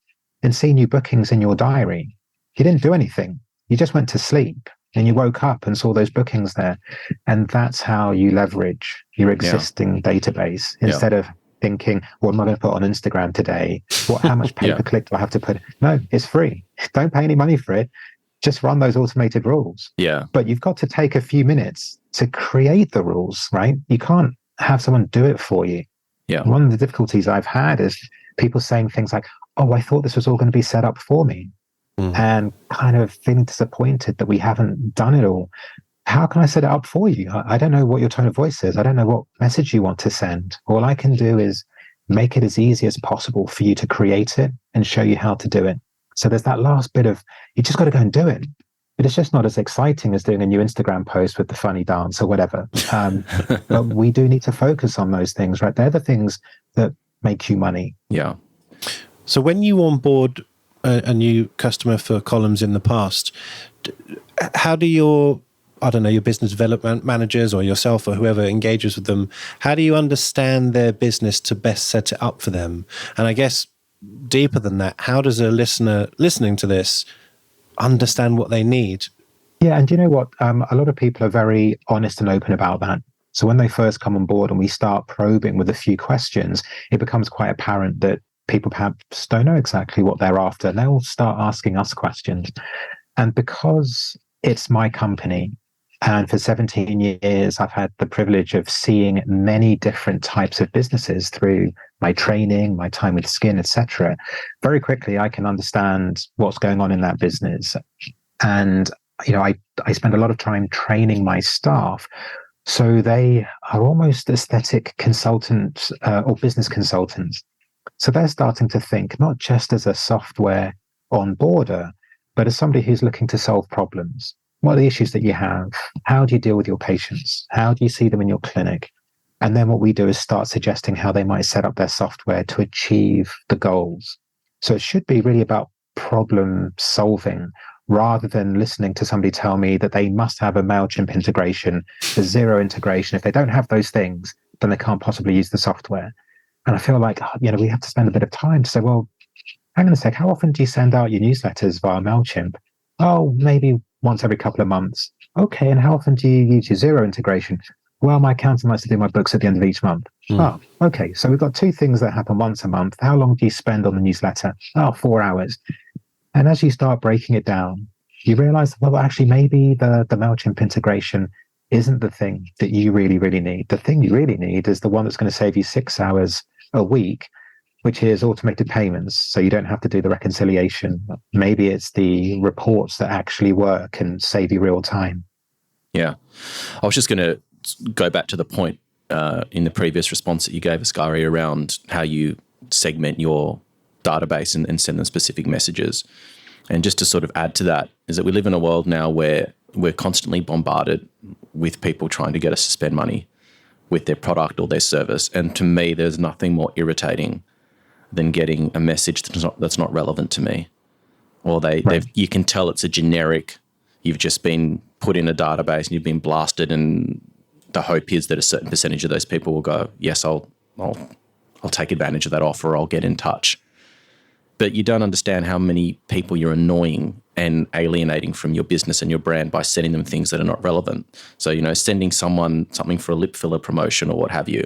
and see new bookings in your diary. You didn't do anything. You just went to sleep and you woke up and saw those bookings there. And that's how you leverage your existing database instead of thinking, what am I going to put on Instagram today? How much pay-per-click do I have to put? No, it's free. Don't pay any money for it. Just run those automated rules. Yeah. But you've got to take a few minutes to create the rules, right? You can't have someone do it for you. Yeah. One of the difficulties I've had is people saying things like, oh, I thought this was all going to be set up for me. And kind of feeling disappointed that we haven't done it all. How can I set it up for you? I don't know what your tone of voice is. I don't know what message you want to send. All I can do is make it as easy as possible for you to create it and show you how to do it. So there's that last bit of, you just got to go and do it. But it's just not as exciting as doing a new Instagram post with the funny dance or whatever. But we do need to focus on those things, right? They're the things that make you money. Yeah. So when you onboard a new customer for Collums in the past, how do your business development managers or yourself or whoever engages with them, how do you understand their business to best set it up for them? And I guess deeper than that, how does a listener listening to this understand what they need? Yeah, and you know what? A lot of people are very honest and open about that. So when they first come on board and we start probing with a few questions, it becomes quite apparent that people perhaps don't know exactly what they're after. And they'll start asking us questions. And because it's my company, and for 17 years, I've had the privilege of seeing many different types of businesses through my training, my time with skin, etc. Very quickly, I can understand what's going on in that business. And, I spend a lot of time training my staff. So they are almost aesthetic consultants or business consultants. So they're starting to think not just as a software onboarder, but as somebody who's looking to solve problems. What are the issues that you have? How do you deal with your patients? How do you see them in your clinic? And then what we do is start suggesting how they might set up their software to achieve the goals. So it should be really about problem solving rather than listening to somebody tell me that they must have a MailChimp integration, the Zero integration. If they don't have those things, then they can't possibly use the software. And I feel like, we have to spend a bit of time to say, well, hang on a sec, how often do you send out your newsletters via MailChimp? Oh, maybe once every couple of months. Okay, and how often do you use your Zero integration? Well, my accountant likes to do my books at the end of each month. Oh, okay, so we've got two things that happen once a month. How long do you spend on the newsletter? 4 hours. And as you start breaking it down, you realize, well, actually, maybe the MailChimp integration isn't the thing that you really, really need. The thing you really need is the one that's going to save you 6 hours a week, which is automated payments. So you don't have to do the reconciliation. Maybe it's the reports that actually work and save you real time. Yeah. I was just going to go back to the point in the previous response that you gave, Askari, around how you segment your database and send them specific messages. And just to sort of add to that is that we live in a world now where we're constantly bombarded with people trying to get us to spend money with their product or their service. And to me, there's nothing more irritating than getting a message that's not relevant to me. Or you can tell it's a generic, you've just been put in a database and you've been blasted, and the hope is that a certain percentage of those people will go, yes, I'll take advantage of that offer, or I'll get in touch. But you don't understand how many people you're annoying and alienating from your business and your brand by sending them things that are not relevant. So, sending someone something for a lip filler promotion or what have you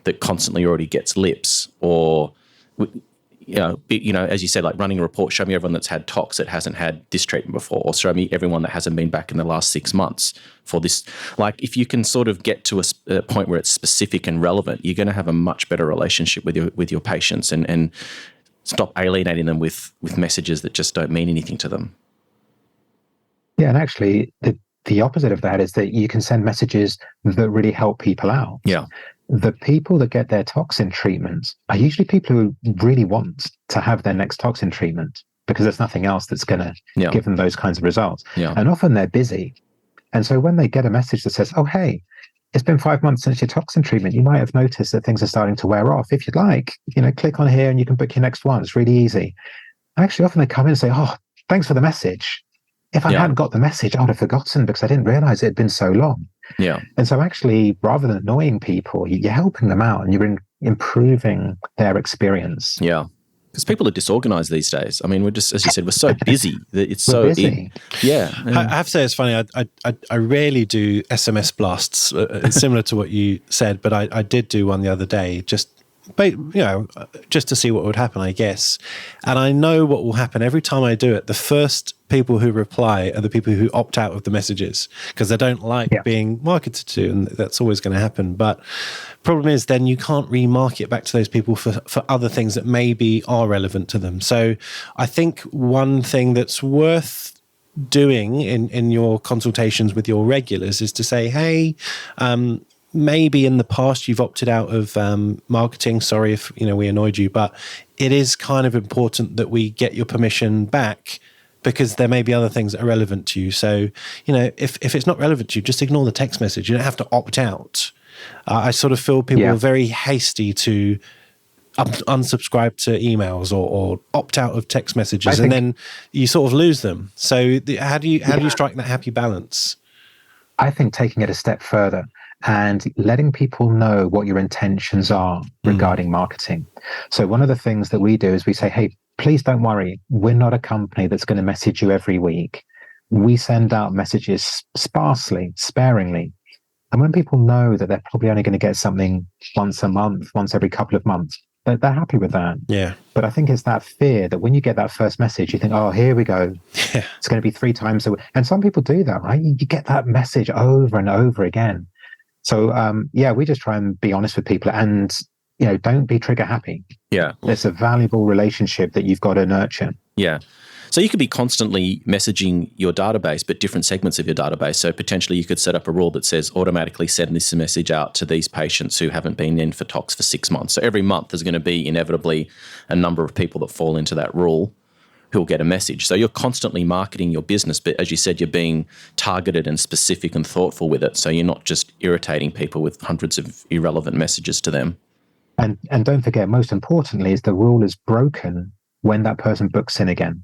that constantly already gets lips, or, as you said, like running a report, show me everyone that's had tox that hasn't had this treatment before, or show me everyone that hasn't been back in the last 6 months for this. Like, if you can sort of get to a point where it's specific and relevant, you're going to have a much better relationship with your patients and stop alienating them with messages that just don't mean anything to them. Yeah, and actually, the opposite of that is that you can send messages that really help people out. Yeah. The people that get their toxin treatment are usually people who really want to have their next toxin treatment because there's nothing else that's going to give them those kinds of results. Yeah. And often they're busy. And so when they get a message that says, oh, hey, it's been 5 months since your toxin treatment, you might have noticed that things are starting to wear off. If you'd like, click on here and you can book your next one. It's really easy. Actually, often they come in and say, oh, thanks for the message. If I hadn't got the message, I would have forgotten because I didn't realize it had been so long. Yeah. And so actually, rather than annoying people, you're helping them out and you're improving their experience. Yeah. Because people are disorganized these days. I mean, we're just, as you said, we're so busy that it's so busy. I have to say, it's funny. I rarely do SMS blasts, similar to what you said, but I did do one the other day, just to see what would happen, I guess. And I know what will happen every time I do it. The first people who reply are the people who opt out of the messages because they don't like being marketed to, and that's always going to happen. But problem is then you can't remarket back to those people for other things that maybe are relevant to them. So I think one thing that's worth doing in your consultations with your regulars is to say, hey, maybe in the past you've opted out of marketing. Sorry if we annoyed you, but it is kind of important that we get your permission back because there may be other things that are relevant to you. So, if it's not relevant to you, just ignore the text message. You don't have to opt out. I sort of feel people are very hasty to unsubscribe to emails or opt out of text messages, and then you sort of lose them. So how do you strike that happy balance? I think taking it a step further and letting people know what your intentions are regarding marketing. So one of the things that we do is we say, hey, please don't worry. We're not a company that's going to message you every week. We send out messages sparingly. And when people know that they're probably only going to get something once a month, once every couple of months, they're happy with that. Yeah. But I think it's that fear that when you get that first message, you think, oh, here we go. Yeah. It's going to be 3 times a week. And some people do that, right? You get that message over and over again. So, we just try and be honest with people and, don't be trigger happy. Yeah. It's a valuable relationship that you've got to nurture. Yeah. So you could be constantly messaging your database, but different segments of your database. So potentially you could set up a rule that says automatically send this message out to these patients who haven't been in for tox for 6 months. So every month there's going to be inevitably a number of people that fall into that rule who'll get a message. So you're constantly marketing your business, but as you said, you're being targeted and specific and thoughtful with it. So you're not just irritating people with hundreds of irrelevant messages to them. And don't forget, most importantly, is the rule is broken when that person books in again.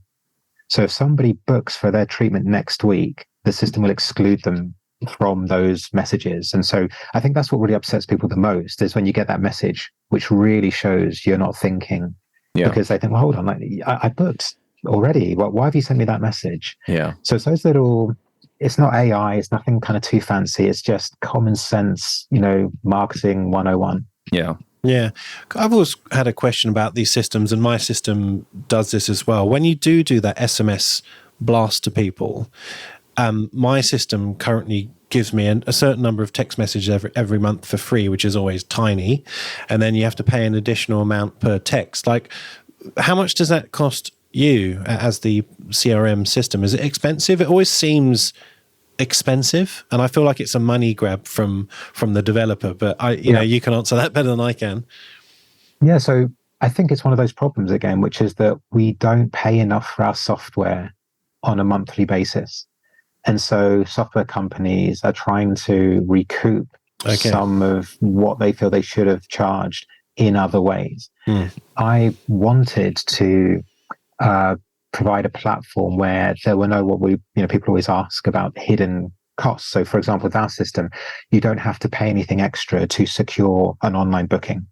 So if somebody books for their treatment next week, the system will exclude them from those messages. And so I think that's what really upsets people the most is when you get that message, which really shows you're not thinking. Yeah. Because they think, well, hold on, I booked already. Why have you sent me that message? Yeah. So it's those little, it's not AI, it's nothing kind of too fancy. It's just common sense, marketing 101. Yeah. Yeah. I've always had a question about these systems, and my system does this as well. When you do that SMS blast to people, my system currently gives me a certain number of text messages every month for free, which is always tiny. And then you have to pay an additional amount per text. Like, how much does that cost you as the CRM system? Is it expensive? It always seems expensive, and I feel like it's a money grab from the developer, but you can answer that better than I can. Yeah, so I think it's one of those problems again, which is that we don't pay enough for our software on a monthly basis. And so software companies are trying to recoup some of what they feel they should have charged in other ways. I wanted to provide a platform where there were no people always ask about hidden costs. So for example, with our system, you don't have to pay anything extra to secure an online booking.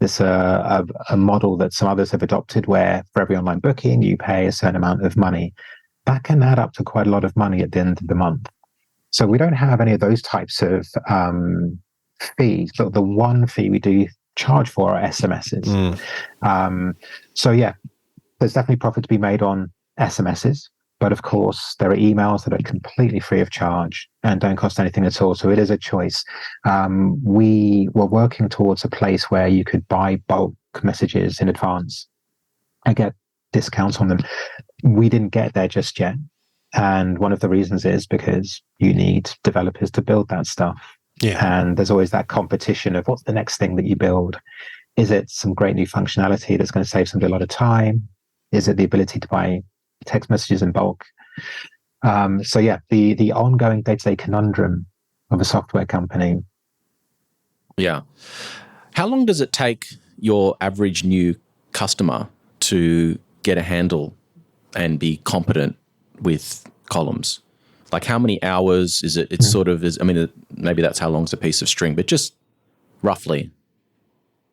There's a model that some others have adopted where for every online booking, you pay a certain amount of money. That can add up to quite a lot of money at the end of the month. So we don't have any of those types of fees, but the one fee we do charge for are SMSs. There's definitely profit to be made on SMSs, but of course there are emails that are completely free of charge and don't cost anything at all. So it is a choice. We were working towards a place where you could buy bulk messages in advance and get discounts on them. We didn't get there just yet. And one of the reasons is because you need developers to build that stuff. Yeah. And there's always that competition of what's the next thing that you build. Is it some great new functionality that's going to save somebody a lot of time? Is it the ability to buy text messages in bulk? So yeah, the ongoing day-to-day conundrum of a software company. Yeah. How long does it take your average new customer to get a handle and be competent with Collums? Like how many hours is it? It's sort of, maybe that's how long's a piece of string, but just roughly.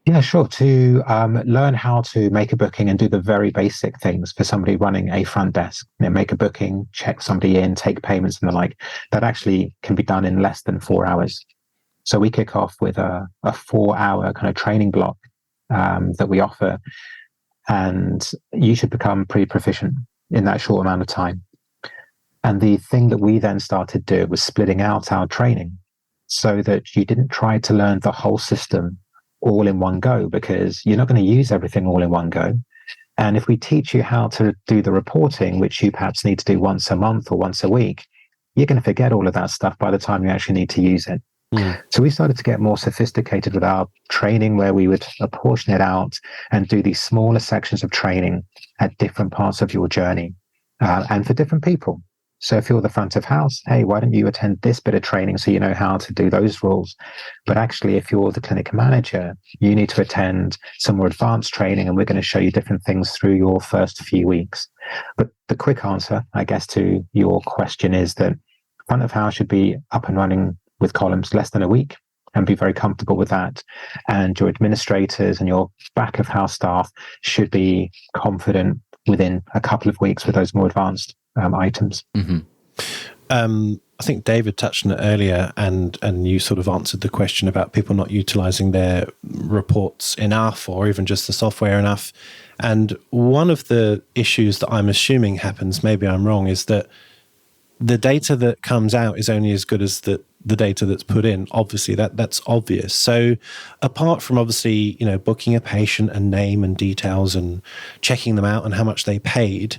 Yeah, sure. To learn how to make a booking and do the very basic things for somebody running a front desk, make a booking, check somebody in, take payments and the like, that actually can be done in less than 4 hours. So we kick off with a 4-hour kind of training block that we offer, and you should become pretty proficient in that short amount of time. And the thing that we then started to do was splitting out our training so that you didn't try to learn the whole system all in one go, because you're not going to use everything all in one go. And if we teach you how to do the reporting, which you perhaps need to do once a month or once a week, you're going to forget all of that stuff by the time you actually need to use it. So we started to get more sophisticated with our training, where we would apportion it out and do these smaller sections of training at different parts of your journey and for different people. So if you're the front of house, hey, why don't you attend this bit of training so you know how to do those rules? But actually, if you're the clinic manager, you need to attend some more advanced training, and we're going to show you different things through your first few weeks. But the quick answer, I guess, to your question is that front of house should be up and running with Collums less than a week and be very comfortable with that. And your administrators and your back of house staff should be confident within a couple of weeks with those more advanced items. Mm-hmm. I think David touched on it earlier, and you sort of answered the question about people not utilizing their reports enough, or even just the software enough. And one of the issues that I'm assuming happens, maybe I'm wrong, is that the data that comes out is only as good as the data that's put in. Obviously, that's obvious. So apart from obviously, booking a patient and name and details and checking them out and how much they paid,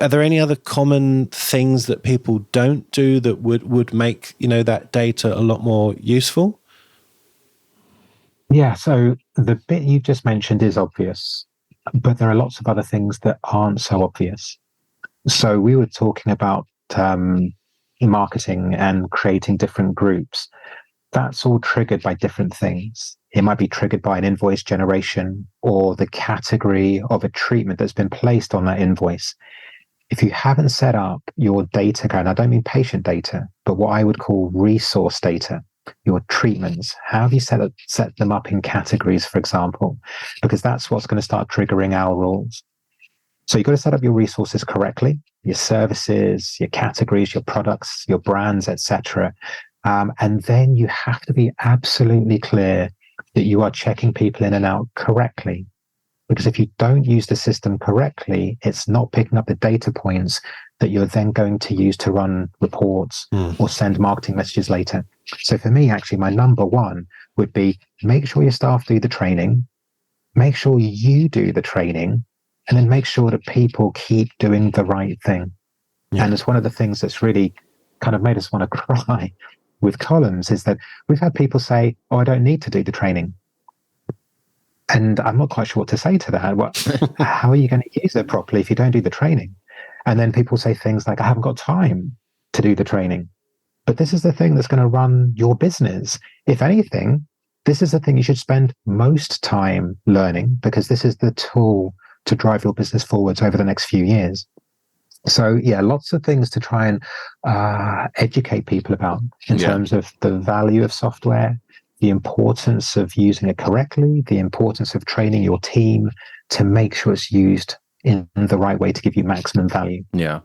are there any other common things that people don't do that would make, that data a lot more useful? Yeah, so the bit you've just mentioned is obvious, but there are lots of other things that aren't so obvious. So we were talking about marketing and creating different groups. That's all triggered by different things. It might be triggered by an invoice generation or the category of a treatment that's been placed on that invoice. If you haven't set up your data, and I don't mean patient data, but what I would call resource data, your treatments, how have you set them up in categories, for example? Because that's what's going to start triggering our rules. So you've got to set up your resources correctly, your services, your categories, your products, your brands, etc. And then you have to be absolutely clear that you are checking people in and out correctly. Because if you don't use the system correctly, it's not picking up the data points that you're then going to use to run reports or send marketing messages later. So for me, actually, my number one would be make sure your staff do the training, make sure you do the training, and then make sure that people keep doing the right thing. Yeah. And it's one of the things that's really kind of made us want to cry with Collums is that we've had people say, oh, I don't need to do the training. And I'm not quite sure what to say to that. How are you going to use it properly if you don't do the training? And then people say things like, I haven't got time to do the training. But this is the thing that's going to run your business. If anything, this is the thing you should spend most time learning, because this is the tool to drive your business forwards over the next few years. So yeah, lots of things to try and educate people about in terms of the value of software, the importance of using it correctly, the importance of training your team to make sure it's used in the right way to give you maximum value. Yeah.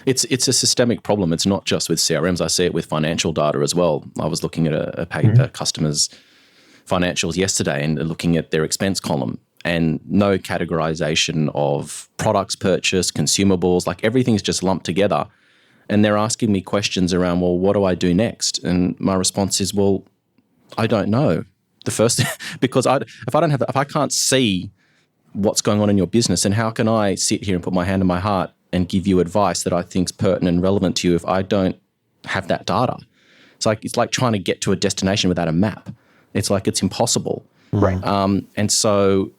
It's a systemic problem. It's not just with CRMs. I see it with financial data as well. I was looking at a customer's financials yesterday and looking at their expense column, and no categorization of products purchased, consumables, like everything's just lumped together. And they're asking me questions around, well, what do I do next? And my response is, well, I don't know. The first, because if I can't see what's going on in your business, and how can I sit here and put my hand on my heart and give you advice that I think is pertinent and relevant to you if I don't have that data. It's like trying to get to a destination without a map. It's like it's impossible. Right. And so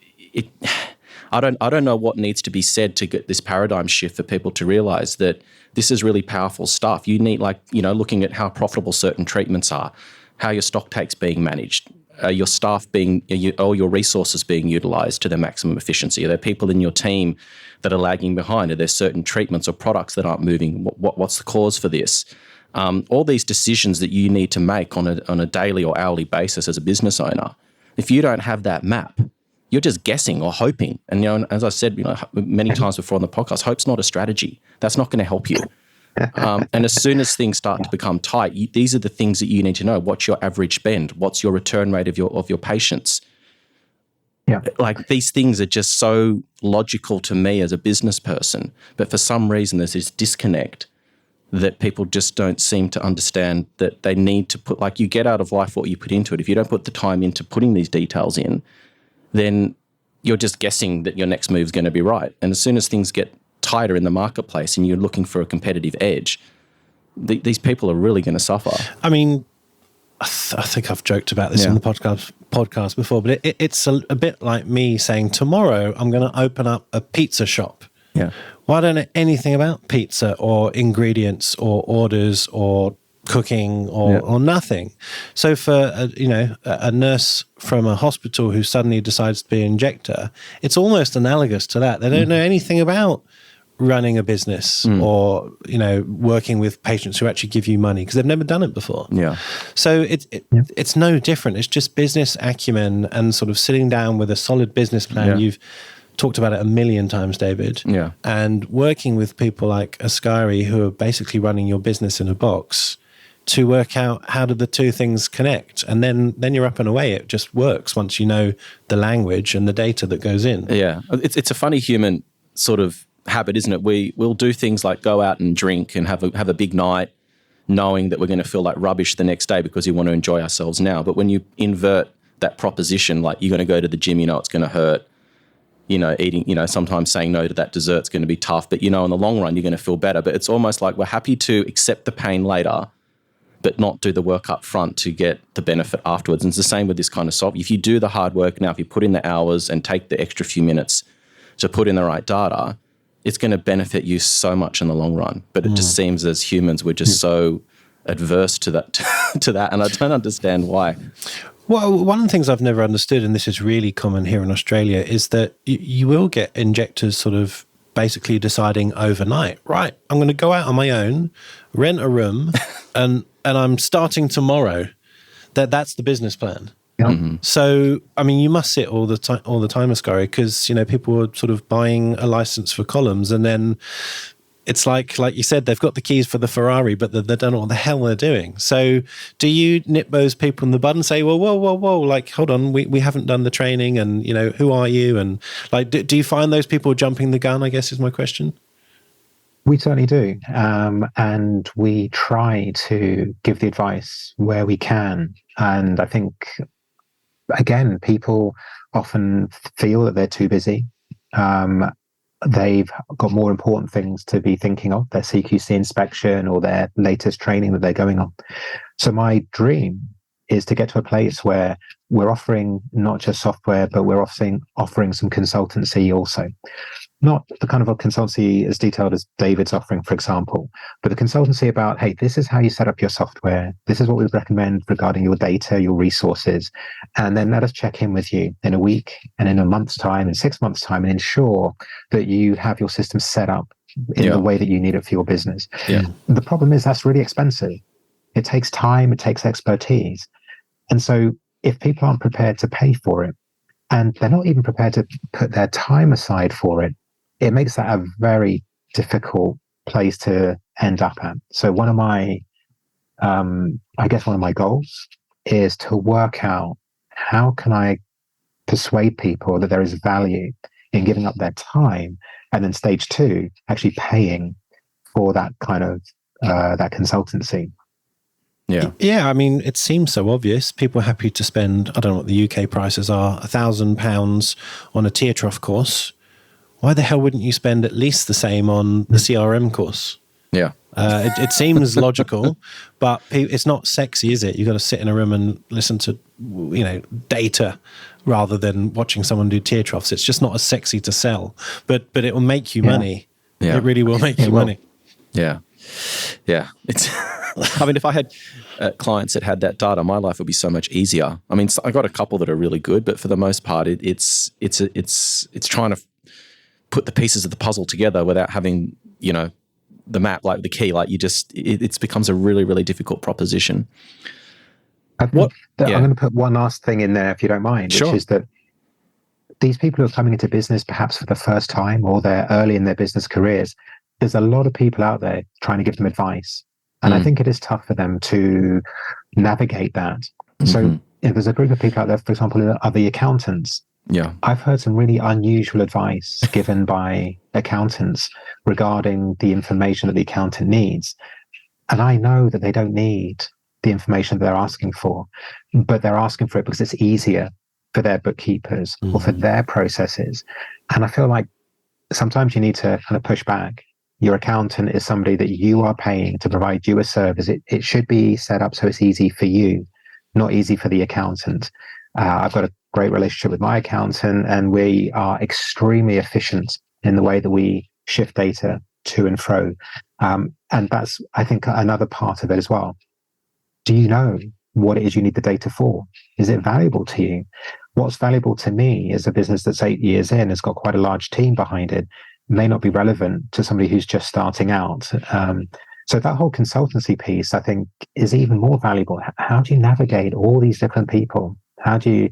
I don't know what needs to be said to get this paradigm shift for people to realize that this is really powerful stuff. You need, looking at how profitable certain treatments are, how your stock take's being managed, your staff all your resources being utilized to their maximum efficiency. Are there people in your team that are lagging behind? Are there certain treatments or products that aren't moving? What's the cause for this? All these decisions that you need to make on a daily or hourly basis as a business owner. If you don't have that map, you're just guessing or hoping. And, as I said, many times before on the podcast, hope's not a strategy. That's not going to help you. And as soon as things start to become tight, these are the things that you need to know. What's your average spend? What's your return rate of your patients? Yeah. Like, these things are just so logical to me as a business person. But for some reason, there's this disconnect that people just don't seem to understand, that they need to put, like, you get out of life what you put into it. If you don't put the time into putting these details in, then you're just guessing that your next move is going to be right. And as soon as things get tighter in the marketplace and you're looking for a competitive edge, these people are really going to suffer. I mean, I think I've joked about this in the podcast before, but it's a bit like me saying, tomorrow I'm going to open up a pizza shop. Yeah. Well, I don't know anything about pizza or ingredients or orders or cooking or nothing. So for a nurse from a hospital who suddenly decides to be an injector, it's almost analogous to that. They don't know anything about running a business or working with patients who actually give you money because they've never done it before. Yeah. So it's no different. It's just business acumen and sort of sitting down with a solid business plan. Yeah. You've talked about it a million times, David. Yeah. And working with people like Askari, who are basically running your business in a box, to work out how do the two things connect. And then you're up and away. It just works once you know the language and the data that goes in. Yeah. It's a funny human sort of habit, isn't it? We'll do things like go out and drink and have a big night, knowing that we're going to feel like rubbish the next day because we want to enjoy ourselves now. But when you invert that proposition, like you're going to go to the gym, it's going to hurt, eating, sometimes saying no to that dessert's going to be tough, but in the long run, you're going to feel better. But it's almost like we're happy to accept the pain later, but not do the work up front to get the benefit afterwards. And it's the same with this kind of software. If you do the hard work now, if you put in the hours and take the extra few minutes to put in the right data, it's going to benefit you so much in the long run. But it just seems as humans, we're just so adverse to that, and I don't understand why. Well, one of the things I've never understood, and this is really common here in Australia, is that you will get injectors sort of basically deciding overnight, right, I'm going to go out on my own, rent a room, and I'm starting tomorrow. That's the business plan. Yeah. Mm-hmm. So, I mean, you must sit all the time, Askari, because people are sort of buying a license for Collums, and then it's like you said, they've got the keys for the Ferrari, but they don't know what the hell they're doing. So, do you nip those people in the bud and say, well, whoa, like, hold on, we haven't done the training, and who are you? And like, do you find those people jumping the gun? I guess is my question. We certainly do. And we try to give the advice where we can. And I think, again, people often feel that they're too busy. They've got more important things to be thinking of, their CQC inspection or their latest training that they're going on. So my dream is to get to a place where we're offering not just software, but we're offering some consultancy also. Not the kind of a consultancy as detailed as David's offering, for example, but the consultancy about, hey, this is how you set up your software. This is what we recommend regarding your data, your resources. And then let us check in with you in a week and in a month's time and 6 months' time and ensure that you have your system set up in the way that you need it for your business. Yeah. The problem is that's really expensive. It takes time, it takes expertise. And so if people aren't prepared to pay for it, and they're not even prepared to put their time aside for it, it makes that a very difficult place to end up at. So one of my goals is to work out how can I persuade people that there is value in giving up their time, and then stage 2, actually paying for that kind of that consultancy. Yeah. I mean, it seems so obvious. People are happy to spend, I don't know what the UK prices are, £1,000 on a tear trough course. why the hell wouldn't you spend at least the same on the CRM course? Yeah. It seems logical, but it's not sexy, is it? You've got to sit in a room and listen to, data rather than watching someone do tear troughs. It's just not as sexy to sell, but it will make you money. Yeah. It really will make you money. Yeah. Yeah. It's, I mean, if I had clients that had that data, my life would be so much easier. I mean, I got a couple that are really good, but for the most part, it's trying to put the pieces of the puzzle together without having, the map, like the key, like it becomes a really, really difficult proposition. I'm going to put one last thing in there, if you don't mind, Sure. which is that these people who are coming into business perhaps for the first time, or they're early in their business careers, there's a lot of people out there trying to give them advice. And I think it is tough for them to navigate that. Mm-hmm. So if there's a group of people out there, for example, are the accountants. Yeah, I've heard some really unusual advice given by accountants regarding the information that the accountant needs. And I know that they don't need the information that they're asking for, but they're asking for it because it's easier for their bookkeepers or for their processes. And I feel like sometimes you need to kind of push back. Your accountant is somebody that you are paying to provide you a service. It should be set up so it's easy for you, not easy for the accountant. I've got a great relationship with my accountant, and we are extremely efficient in the way that we shift data to and fro. And that's, I think, another part of it as well. Do you know what it is you need the data for? Is it valuable to you? What's valuable to me is a business that's 8 years in, has got quite a large team behind it, may not be relevant to somebody who's just starting out. So that whole consultancy piece, I think, is even more valuable. How do you navigate all these different people? How do you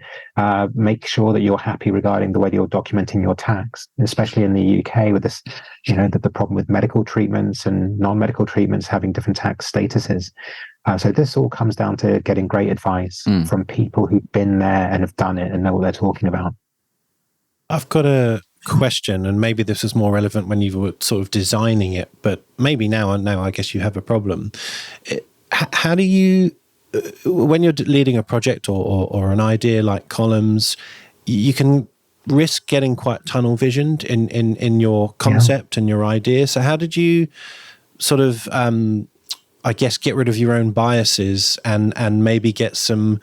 make sure that you're happy regarding the way you're documenting your tax, especially in the UK with this, the problem with medical treatments and non-medical treatments having different tax statuses. So this all comes down to getting great advice from people who've been there and have done it and know what they're talking about. I've got a question, and maybe this is more relevant when you were sort of designing it, but maybe now I guess you have a problem. How do you, when you're leading a project or an idea like Collums, you can risk getting quite tunnel visioned in your concept and your idea. So how did you sort of, I guess, get rid of your own biases and maybe get some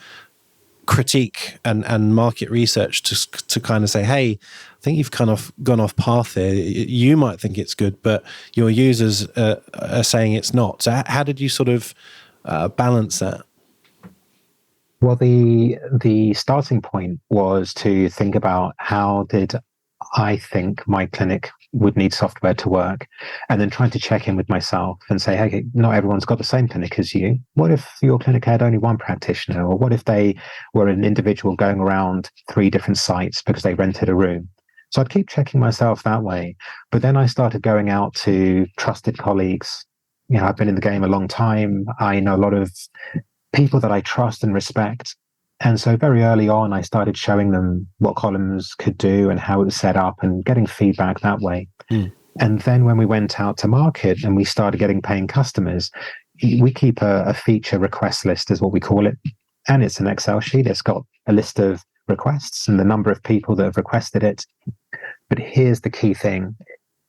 critique and market research to kind of say, hey, I think you've kind of gone off path here. You might think it's good, but your users are saying it's not. So how did you sort of balance that? Well, the starting point was to think about how did I think my clinic would need software to work, and then trying to check in with myself and say, hey, not everyone's got the same clinic as you. What if your clinic had only one practitioner? Or what if they were an individual going around 3 different sites because they rented a room? So I'd keep checking myself that way. But then I started going out to trusted colleagues. I've been in the game a long time. I know a lot of people that I trust and respect. And so very early on, I started showing them what Collums could do and how it was set up and getting feedback that way. And then when we went out to market and we started getting paying customers, we keep a feature request list, is what we call it. And it's an Excel sheet. It's got a list of requests and the number of people that have requested it. But here's the key thing.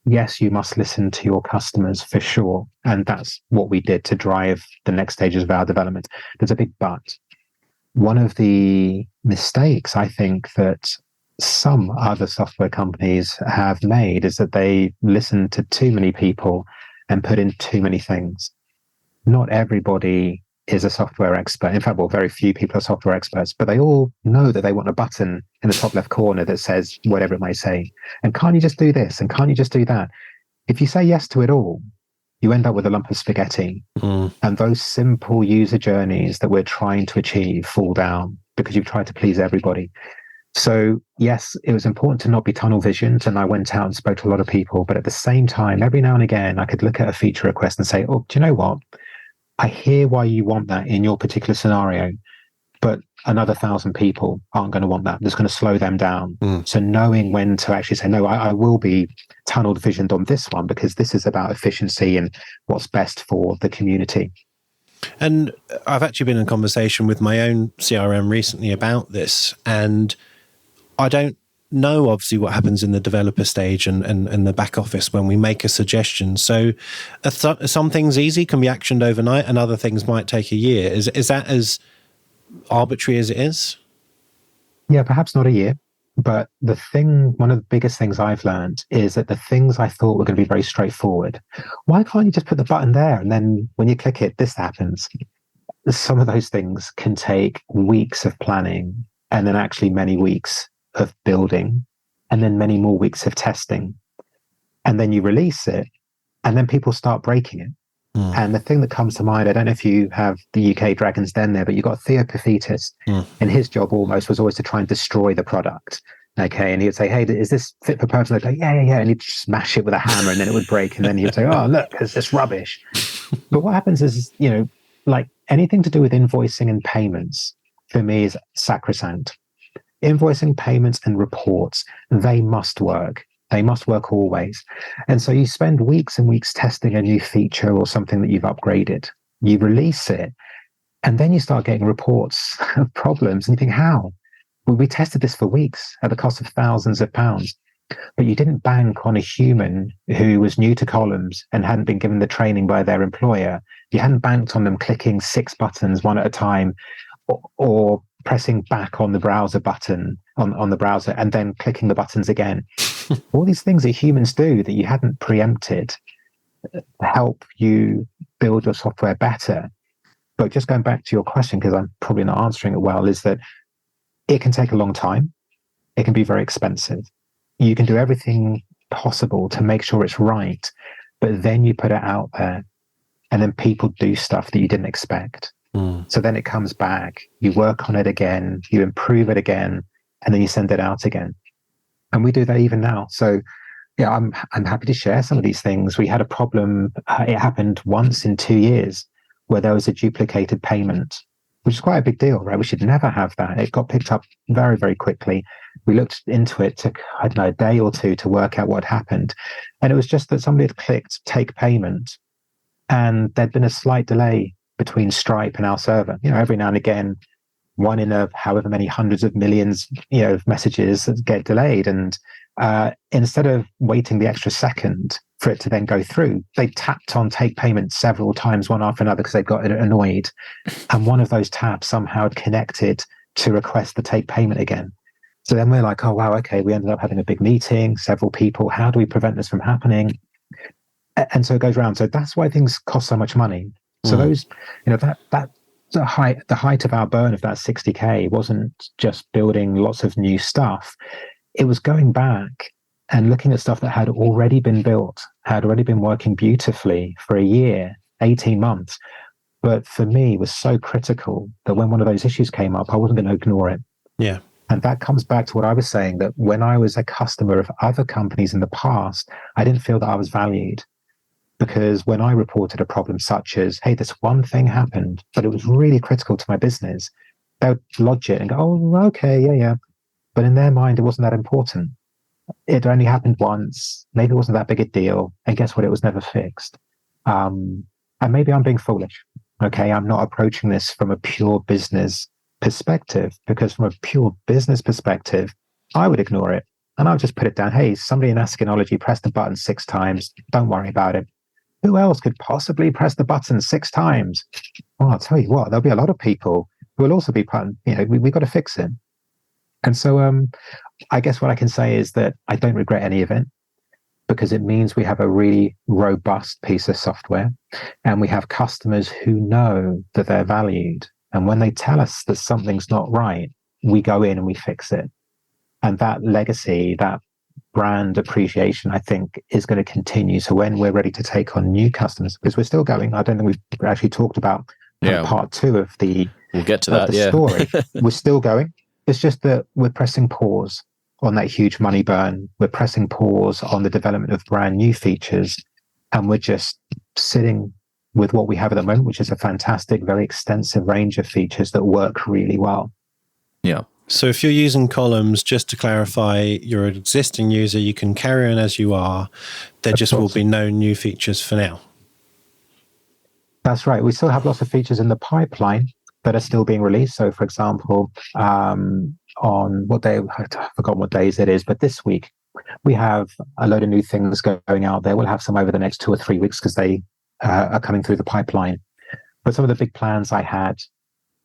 Yes, you must listen to your customers for sure. And that's what we did to drive the next stages of our development. There's a big but. One of the mistakes I think that some other software companies have made is that they listen to too many people and put in too many things. Not everybody is a software expert. In fact, very few people are software experts, but they all know that they want a button in the top left corner that says whatever it might say. And can't you just do this? And can't you just do that? If you say yes to it all, you end up with a lump of spaghetti. And those simple user journeys that we're trying to achieve fall down because you've tried to please everybody. So yes, it was important to not be tunnel visioned. And I went out and spoke to a lot of people, but at the same time, every now and again, I could look at a feature request and say, oh, do you know what? I hear why you want that in your particular scenario, but another 1,000 people aren't going to want that. That's going to slow them down. So knowing when to actually say, no, I will be tunnel visioned on this one because this is about efficiency and what's best for the community. And I've actually been in conversation with my own CRM recently about this, and I don't know obviously what happens in the developer stage and the back office when we make a suggestion. So some things easy can be actioned overnight and other things might take a year. Is that as arbitrary as it is? Yeah, perhaps not a year. But one of the biggest things I've learned is that the things I thought were going to be very straightforward, why can't you just put the button there and then when you click it, this happens? Some of those things can take weeks of planning and then actually many weeks of building and then many more weeks of testing. And then you release it and then people start breaking it. And the thing that comes to mind, I don't know if you have the UK Dragon's Den there, but you've got Theo Paphitis, and his job almost was always to try and destroy the product. Okay, and he would say, "Hey, is this fit for purpose?" And I'd go, "Yeah," and he'd smash it with a hammer, and then it would break, and then he'd say, "Oh, look, it's this rubbish." But what happens is, like anything to do with invoicing and payments, for me, is sacrosanct. Invoicing, payments, and reports, they must work. They must work always. And so you spend weeks and weeks testing a new feature or something that you've upgraded. You release it, and then you start getting reports of problems. And you think, how? Well, we tested this for weeks at the cost of thousands of pounds. But you didn't bank on a human who was new to Collums and hadn't been given the training by their employer. You hadn't banked on them clicking 6 buttons one at a time or pressing back on the browser button on the browser and then clicking the buttons again. All these things that humans do that you hadn't preempted help you build your software better. But just going back to your question, because I'm probably not answering it well, is that it can take a long time. It can be very expensive. You can do everything possible to make sure it's right, but then you put it out there and then people do stuff that you didn't expect. So then it comes back, you work on it again, you improve it again, and then you send it out again. And we do that even now. So yeah, I'm happy to share some of these things. We had a problem, it happened once in 2 years, where there was a duplicated payment, which is quite a big deal, right? We should never have that. It got picked up very, very quickly. We looked into it, took, I don't know, a day or two to work out what happened. And it was just that somebody had clicked take payment and there'd been a slight delay between Stripe and our server. Every now and again, one in however many hundreds of millions, of messages get delayed. And instead of waiting the extra second for it to then go through, they tapped on take payment several times, one after another, because they got annoyed. And one of those taps somehow had connected to request the take payment again. So then we're like, oh, wow, okay, we ended up having a big meeting, several people. How do we prevent this from happening? And so it goes around. So that's why things cost so much money. So those, the height of our burn of that 60K wasn't just building lots of new stuff. It was going back and looking at stuff that had already been built, had already been working beautifully for a year, 18 months. But for me, it was so critical that when one of those issues came up, I wasn't going to ignore it. Yeah. And that comes back to what I was saying, that when I was a customer of other companies in the past, I didn't feel that I was valued. Because when I reported a problem such as, hey, this one thing happened, but it was really critical to my business, they would lodge it and go, oh, okay, yeah. But in their mind, it wasn't that important. It only happened once. Maybe it wasn't that big a deal. And guess what? It was never fixed. And maybe I'm being foolish. Okay, I'm not approaching this from a pure business perspective, because from a pure business perspective, I would ignore it. And I'll just put it down. Hey, somebody in Askinology pressed the button 6 times. Don't worry about it. Who else could possibly press the button 6 times? Well, I'll tell you what, there'll be a lot of people who will also be putting, we've got to fix it. And so I guess what I can say is that I don't regret any of it, because it means we have a really robust piece of software and we have customers who know that they're valued. And when they tell us that something's not right, we go in and we fix it. And that legacy, that brand appreciation, I think, is going to continue. So when we're ready to take on new customers, because we're still going, I don't think we've actually talked about part 2 of the we'll get to that story. We're still going. It's just that we're pressing pause on that huge money burn. We're pressing pause on the development of brand new features, and we're just sitting with what we have at the moment, which is a fantastic, very extensive range of features that work really well. Yeah. So if you're using Columns, just to clarify, you're an existing user, you can carry on as you are. There just will be no new features for now. That's right. We still have lots of features in the pipeline, that are still being released. So, for example, on what day, I've forgotten what days it is, but this week we have a load of new things going out there. We'll have some over the next 2 or 3 weeks because they are coming through the pipeline. But some of the big plans I had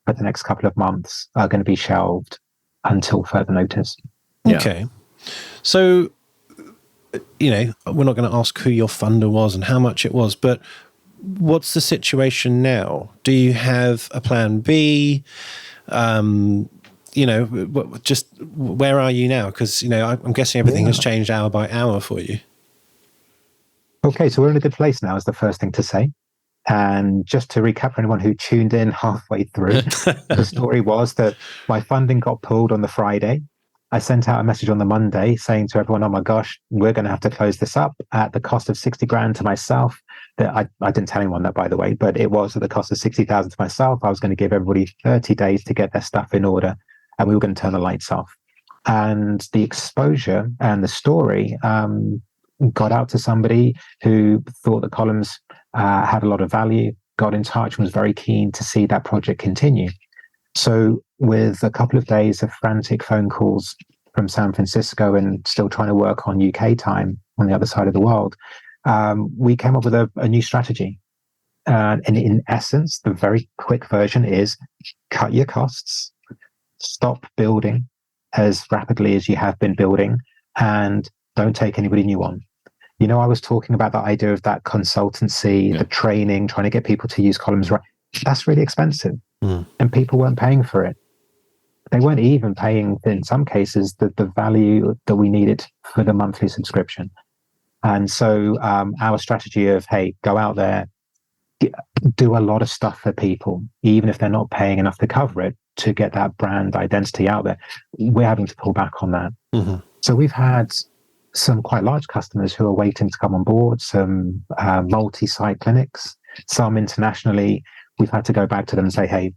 for the next couple of months are going to be shelved until further notice. Yeah. Okay. So, we're not going to ask who your funder was and how much it was, but what's the situation now? Do you have a plan B? Just where are you now? Because, I'm guessing everything has changed hour by hour for you. Okay, so we're in a good place now is the first thing to say. And just to recap for anyone who tuned in halfway through, the story was that my funding got pulled on the Friday. I sent out a message on the Monday saying to everyone, oh my gosh, we're going to have to close this up at the cost of 60 grand to myself. That I didn't tell anyone that, by the way, but it was at the cost of 60,000 to myself. I was going to give everybody 30 days to get their stuff in order, and we were going to turn the lights off. And the exposure and the story got out to somebody who thought that Collums had a lot of value, got in touch, and was very keen to see that project continue. So with a couple of days of frantic phone calls from San Francisco and still trying to work on UK time on the other side of the world, we came up with a new strategy. And in essence, the very quick version is cut your costs, stop building as rapidly as you have been building, and don't take anybody new on. I was talking about the idea of that consultancy, the training, trying to get people to use Collums. That's really expensive. And people weren't paying for it. They weren't even paying, in some cases, the value that we needed for the monthly subscription. And so our strategy of, hey, go out there, do a lot of stuff for people, even if they're not paying enough to cover it, to get that brand identity out there, we're having to pull back on that. Mm-hmm. So we've had some quite large customers who are waiting to come on board, some multi-site clinics, some internationally. We've had to go back to them and say, hey,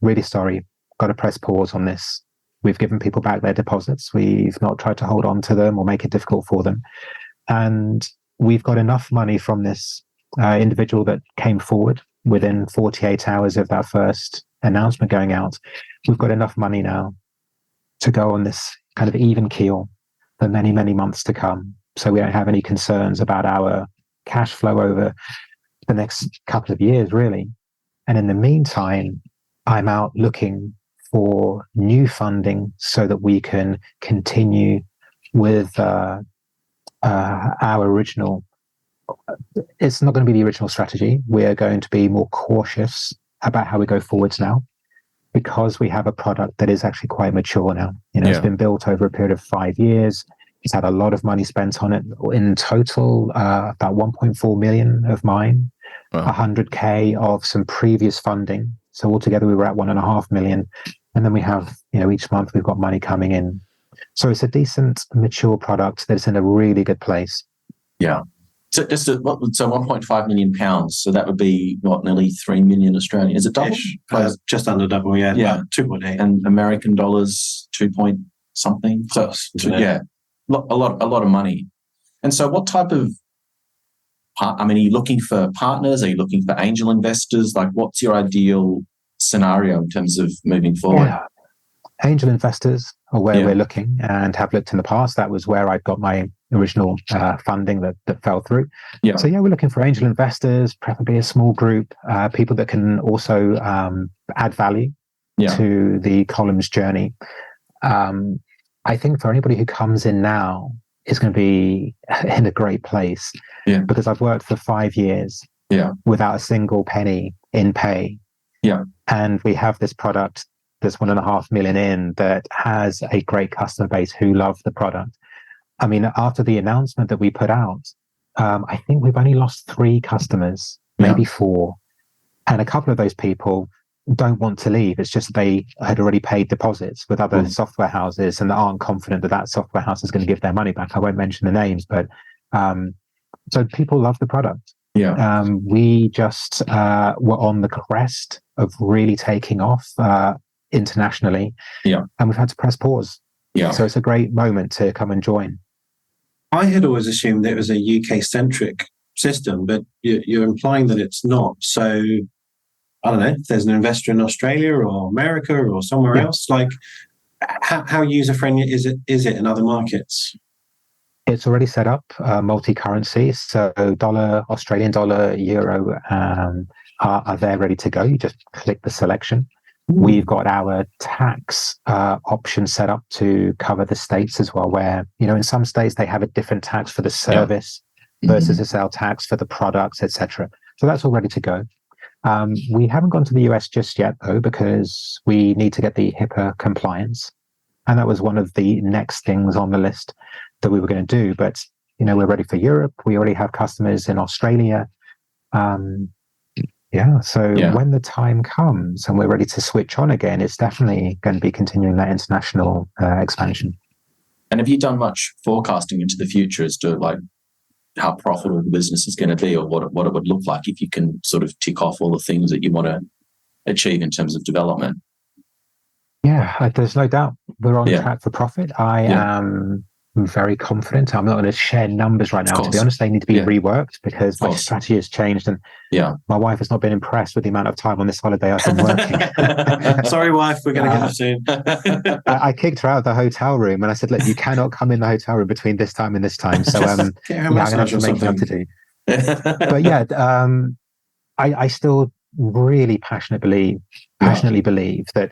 really sorry, got to press pause on this. We've given people back their deposits. We've not tried to hold on to them or make it difficult for them. And we've got enough money from this individual that came forward within 48 hours of that first announcement going out. We've got enough money now to go on this kind of even keel for many, many months to come. So we don't have any concerns about our cash flow over the next couple of years, really. And in the meantime, I'm out looking for new funding so that we can continue with our original. It's not going to be the original strategy. We are going to be more cautious about how we go forwards now, because we have a product that is actually quite mature now. It's been built over a period of 5 years. It's had a lot of money spent on it. In total, about 1.4 million of mine, 100K of some previous funding. So altogether, we were at 1.5 million. And then we have, each month we've got money coming in. So it's a decent, mature product that's in a really good place. Yeah. So 1.5 million pounds. So that would be nearly 3 million Australian. Is it double? Just under double, yeah. Yeah. 2.8. And American dollars, 2 point something. So yeah, a lot of money. And so what type of, are you looking for partners? Are you looking for angel investors? Like, what's your ideal scenario in terms of moving forward? Yeah. Angel investors are where we're looking and have looked in the past. That was where I got my original funding that fell through. Yeah. So we're looking for angel investors, preferably a small group, people that can also add value to the Collums journey. I think for anybody who comes in now is going to be in a great place, because I've worked for 5 years without a single penny in pay. Yeah. And we have this product that's 1.5 million in that has a great customer base who love the product. After the announcement that we put out, I think we've only lost 3 customers, maybe 4. And a couple of those people don't want to leave. It's just they had already paid deposits with other software houses and aren't confident that software house is going to give their money back. I won't mention the names, but so people love the product. Yeah. We just were on the crest of really taking off internationally. Yeah. And we've had to press pause. Yeah. So it's a great moment to come and join. I had always assumed it was a UK-centric system, but you're implying that it's not. So I don't know, if there's an investor in Australia or America or somewhere else, like how user friendly is it in other markets? It's already set up multi-currency, so dollar, Australian dollar, euro are there ready to go. You just click the selection. We've got our tax option set up to cover the states as well, where, in some states they have a different tax for the service versus a sale tax for the products, etc. So that's all ready to go. We haven't gone to the US just yet, though, because we need to get the HIPAA compliance. And that was one of the next things on the list that we were going to do. But, we're ready for Europe. We already have customers in Australia. When the time comes and we're ready to switch on again, it's definitely going to be continuing that international expansion. And have you done much forecasting into the future as to like how profitable the business is going to be, or what it would look like if you can sort of tick off all the things that you want to achieve in terms of development? Yeah, there's no doubt we're on track for profit. I am very confident. I'm not going to share numbers right now. To be honest, they need to be reworked because my strategy has changed, and my wife has not been impressed with the amount of time on this holiday I've been working. Sorry, wife, we're going to get you soon. I kicked her out of the hotel room and I said, look, you cannot come in the hotel room between this time and this time. So I'm going to have to make enough to do. But I still really passionately believe that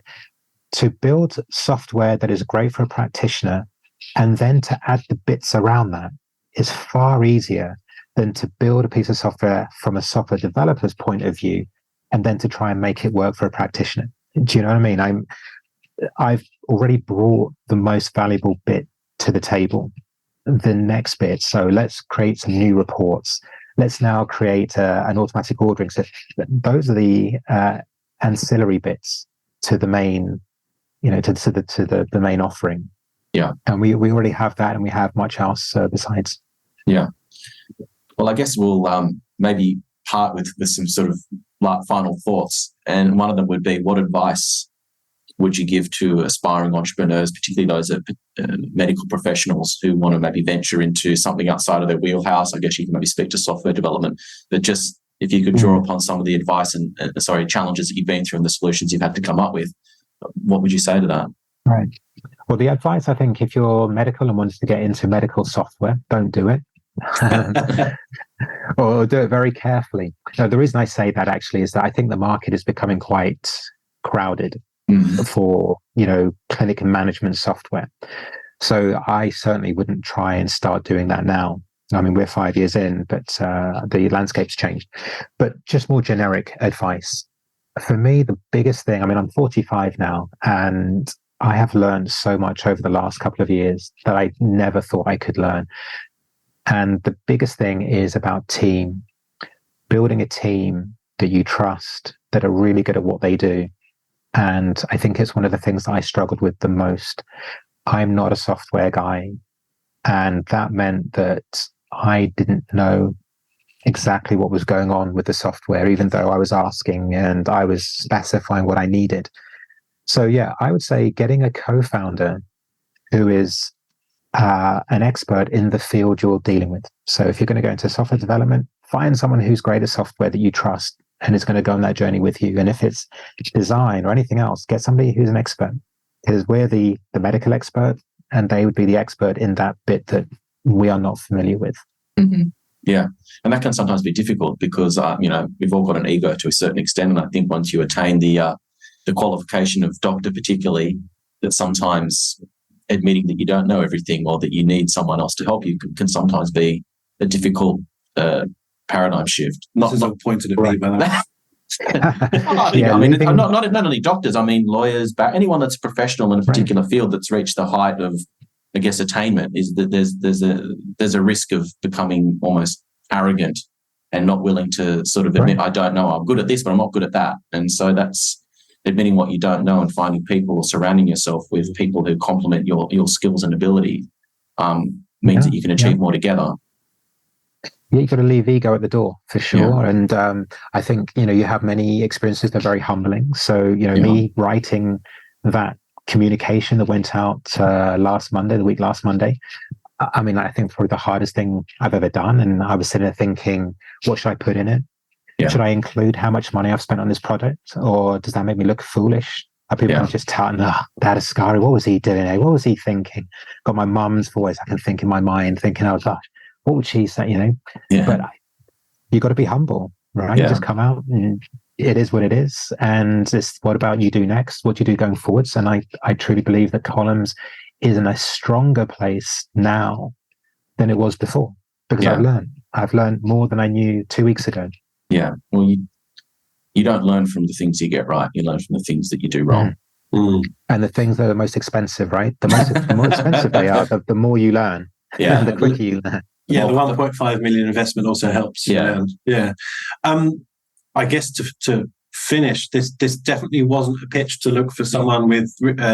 to build software that is great for a practitioner and then to add the bits around that is far easier than to build a piece of software from a software developer's point of view and then to try and make it work for a practitioner. Do you know what I mean? I've already brought the most valuable bit to the table. The next bit, so let's create some new reports. Let's now create an automatic ordering system. Those are the ancillary bits to the main, to the main offering. Yeah. And we already have that, and we have much else besides. Yeah. Well, I guess we'll maybe part with some sort of final thoughts. And one of them would be, what advice would you give to aspiring entrepreneurs, particularly those medical professionals who want to maybe venture into something outside of their wheelhouse? I guess you can maybe speak to software development, but just if you could draw upon some of the advice and challenges that you've been through and the solutions you've had to come up with, what would you say to that? Right. Well, the advice, I think, if you're medical and wanted to get into medical software, don't do it. Or do it very carefully. No, the reason I say that actually is that I think the market is becoming quite crowded for, clinic and management software. So I certainly wouldn't try and start doing that now. I mean, we're 5 years in, but the landscape's changed. But just more generic advice. For me, the biggest thing, I'm 45 now, and I have learned so much over the last couple of years that I never thought I could learn. And the biggest thing is about team, building a team that you trust, that are really good at what they do. And I think it's one of the things that I struggled with the most. I'm not a software guy. And that meant that I didn't know exactly what was going on with the software, even though I was asking and I was specifying what I needed. So yeah, I would say getting a co-founder who is an expert in the field you're dealing with. So if you're going to go into software development, find someone who's great at software that you trust and is going to go on that journey with you. And if it's design or anything else, get somebody who's an expert, because we're the medical expert and they would be the expert in that bit that we are not familiar with. Mm-hmm. Yeah. And that can sometimes be difficult because, we've all got an ego to a certain extent. And I think once you attain the qualification of doctor particularly, that sometimes admitting that you don't know everything or that you need someone else to help you can sometimes be a difficult paradigm shift. Not pointed at me, but not only doctors, lawyers, but anyone that's professional in a particular field that's reached the height of, I guess, attainment, is that there's a risk of becoming almost arrogant and not willing to sort of admit, I don't know, I'm good at this, but I'm not good at that. And so that's admitting what you don't know and finding people or surrounding yourself with people who complement your skills and ability means that you can achieve more together. Yeah, you've got to leave ego at the door for sure. Yeah. And I think, you have many experiences that are very humbling. So, me writing that communication that went out last Monday, I think probably the hardest thing I've ever done. And I was sitting there thinking, what should I put in it? Yeah. Should I include how much money I've spent on this product, or does that make me look foolish? Are people going to just touting, Dr Askari, what was he doing? What was he thinking? Got my mum's voice I can think in my mind, thinking, oh gosh, what would she say? But you got to be humble, right? You just come out and it is what it is. And it's what about you do next? What do you do going forwards? And I truly believe that Collums is in a stronger place now than it was before, because I've learned more than I knew 2 weeks ago. Yeah. Well, you don't learn from the things you get right. You learn from the things that you do wrong. And the things that are the most expensive, right? The more expensive they are, the more you learn. Yeah. The quicker you learn. Yeah, the 1.5 million investment also helps. Yeah. I guess to finish, this definitely wasn't a pitch to look for someone with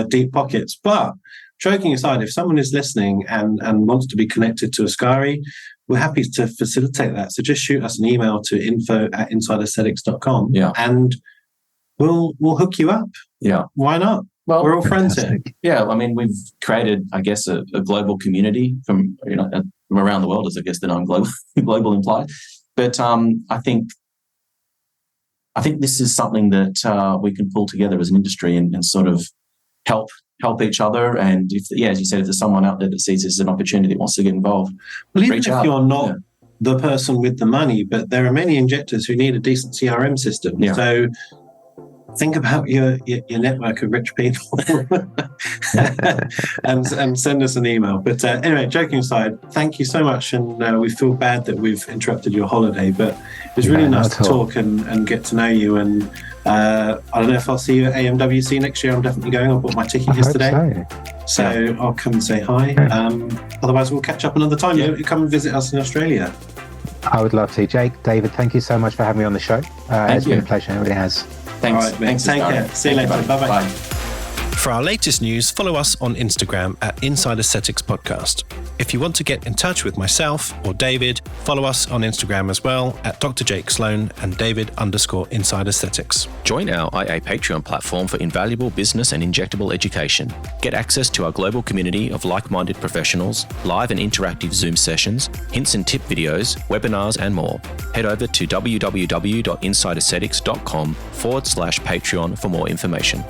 deep pockets. But joking aside, if someone is listening and wants to be connected to Askari, we're happy to facilitate that. So just shoot us an email to info@insideaesthetics.com and we'll hook you up. Yeah. Why not? Well, we're all friends here. Yeah. I mean, we've created, I guess, a global community from around the world, as I guess the global implies. But I think this is something that we can pull together as an industry and sort of help each other. And as you said, if there's someone out there that sees this as an opportunity that wants to get involved, well, even if you're not the person with the money, but there are many injectors who need a decent CRM system. Yeah. So think about your network of rich people and send us an email. But anyway, joking aside, thank you so much. And we feel bad that we've interrupted your holiday, but it was really nice to talk and get to know you. And I don't know if I'll see you at AMWC next year. I'm definitely going. I bought my ticket yesterday. So I'll come and say hi. Otherwise, we'll catch up another time. You come and visit us in Australia. I would love to. Jake, David, thank you so much for having me on the show. It's been a pleasure. It really has. Thanks. All right, thanks. Take care. See you later. Bye-bye. Bye. For our latest news, follow us on Instagram at Inside Aesthetics Podcast. If you want to get in touch with myself or David, follow us on Instagram as well at Dr. Jake Sloan and David_Inside Aesthetics. Join our IA Patreon platform for invaluable business and injectable education. Get access to our global community of like-minded professionals, live and interactive Zoom sessions, hints and tip videos, webinars, and more. Head over to www.insideaesthetics.com/Patreon for more information.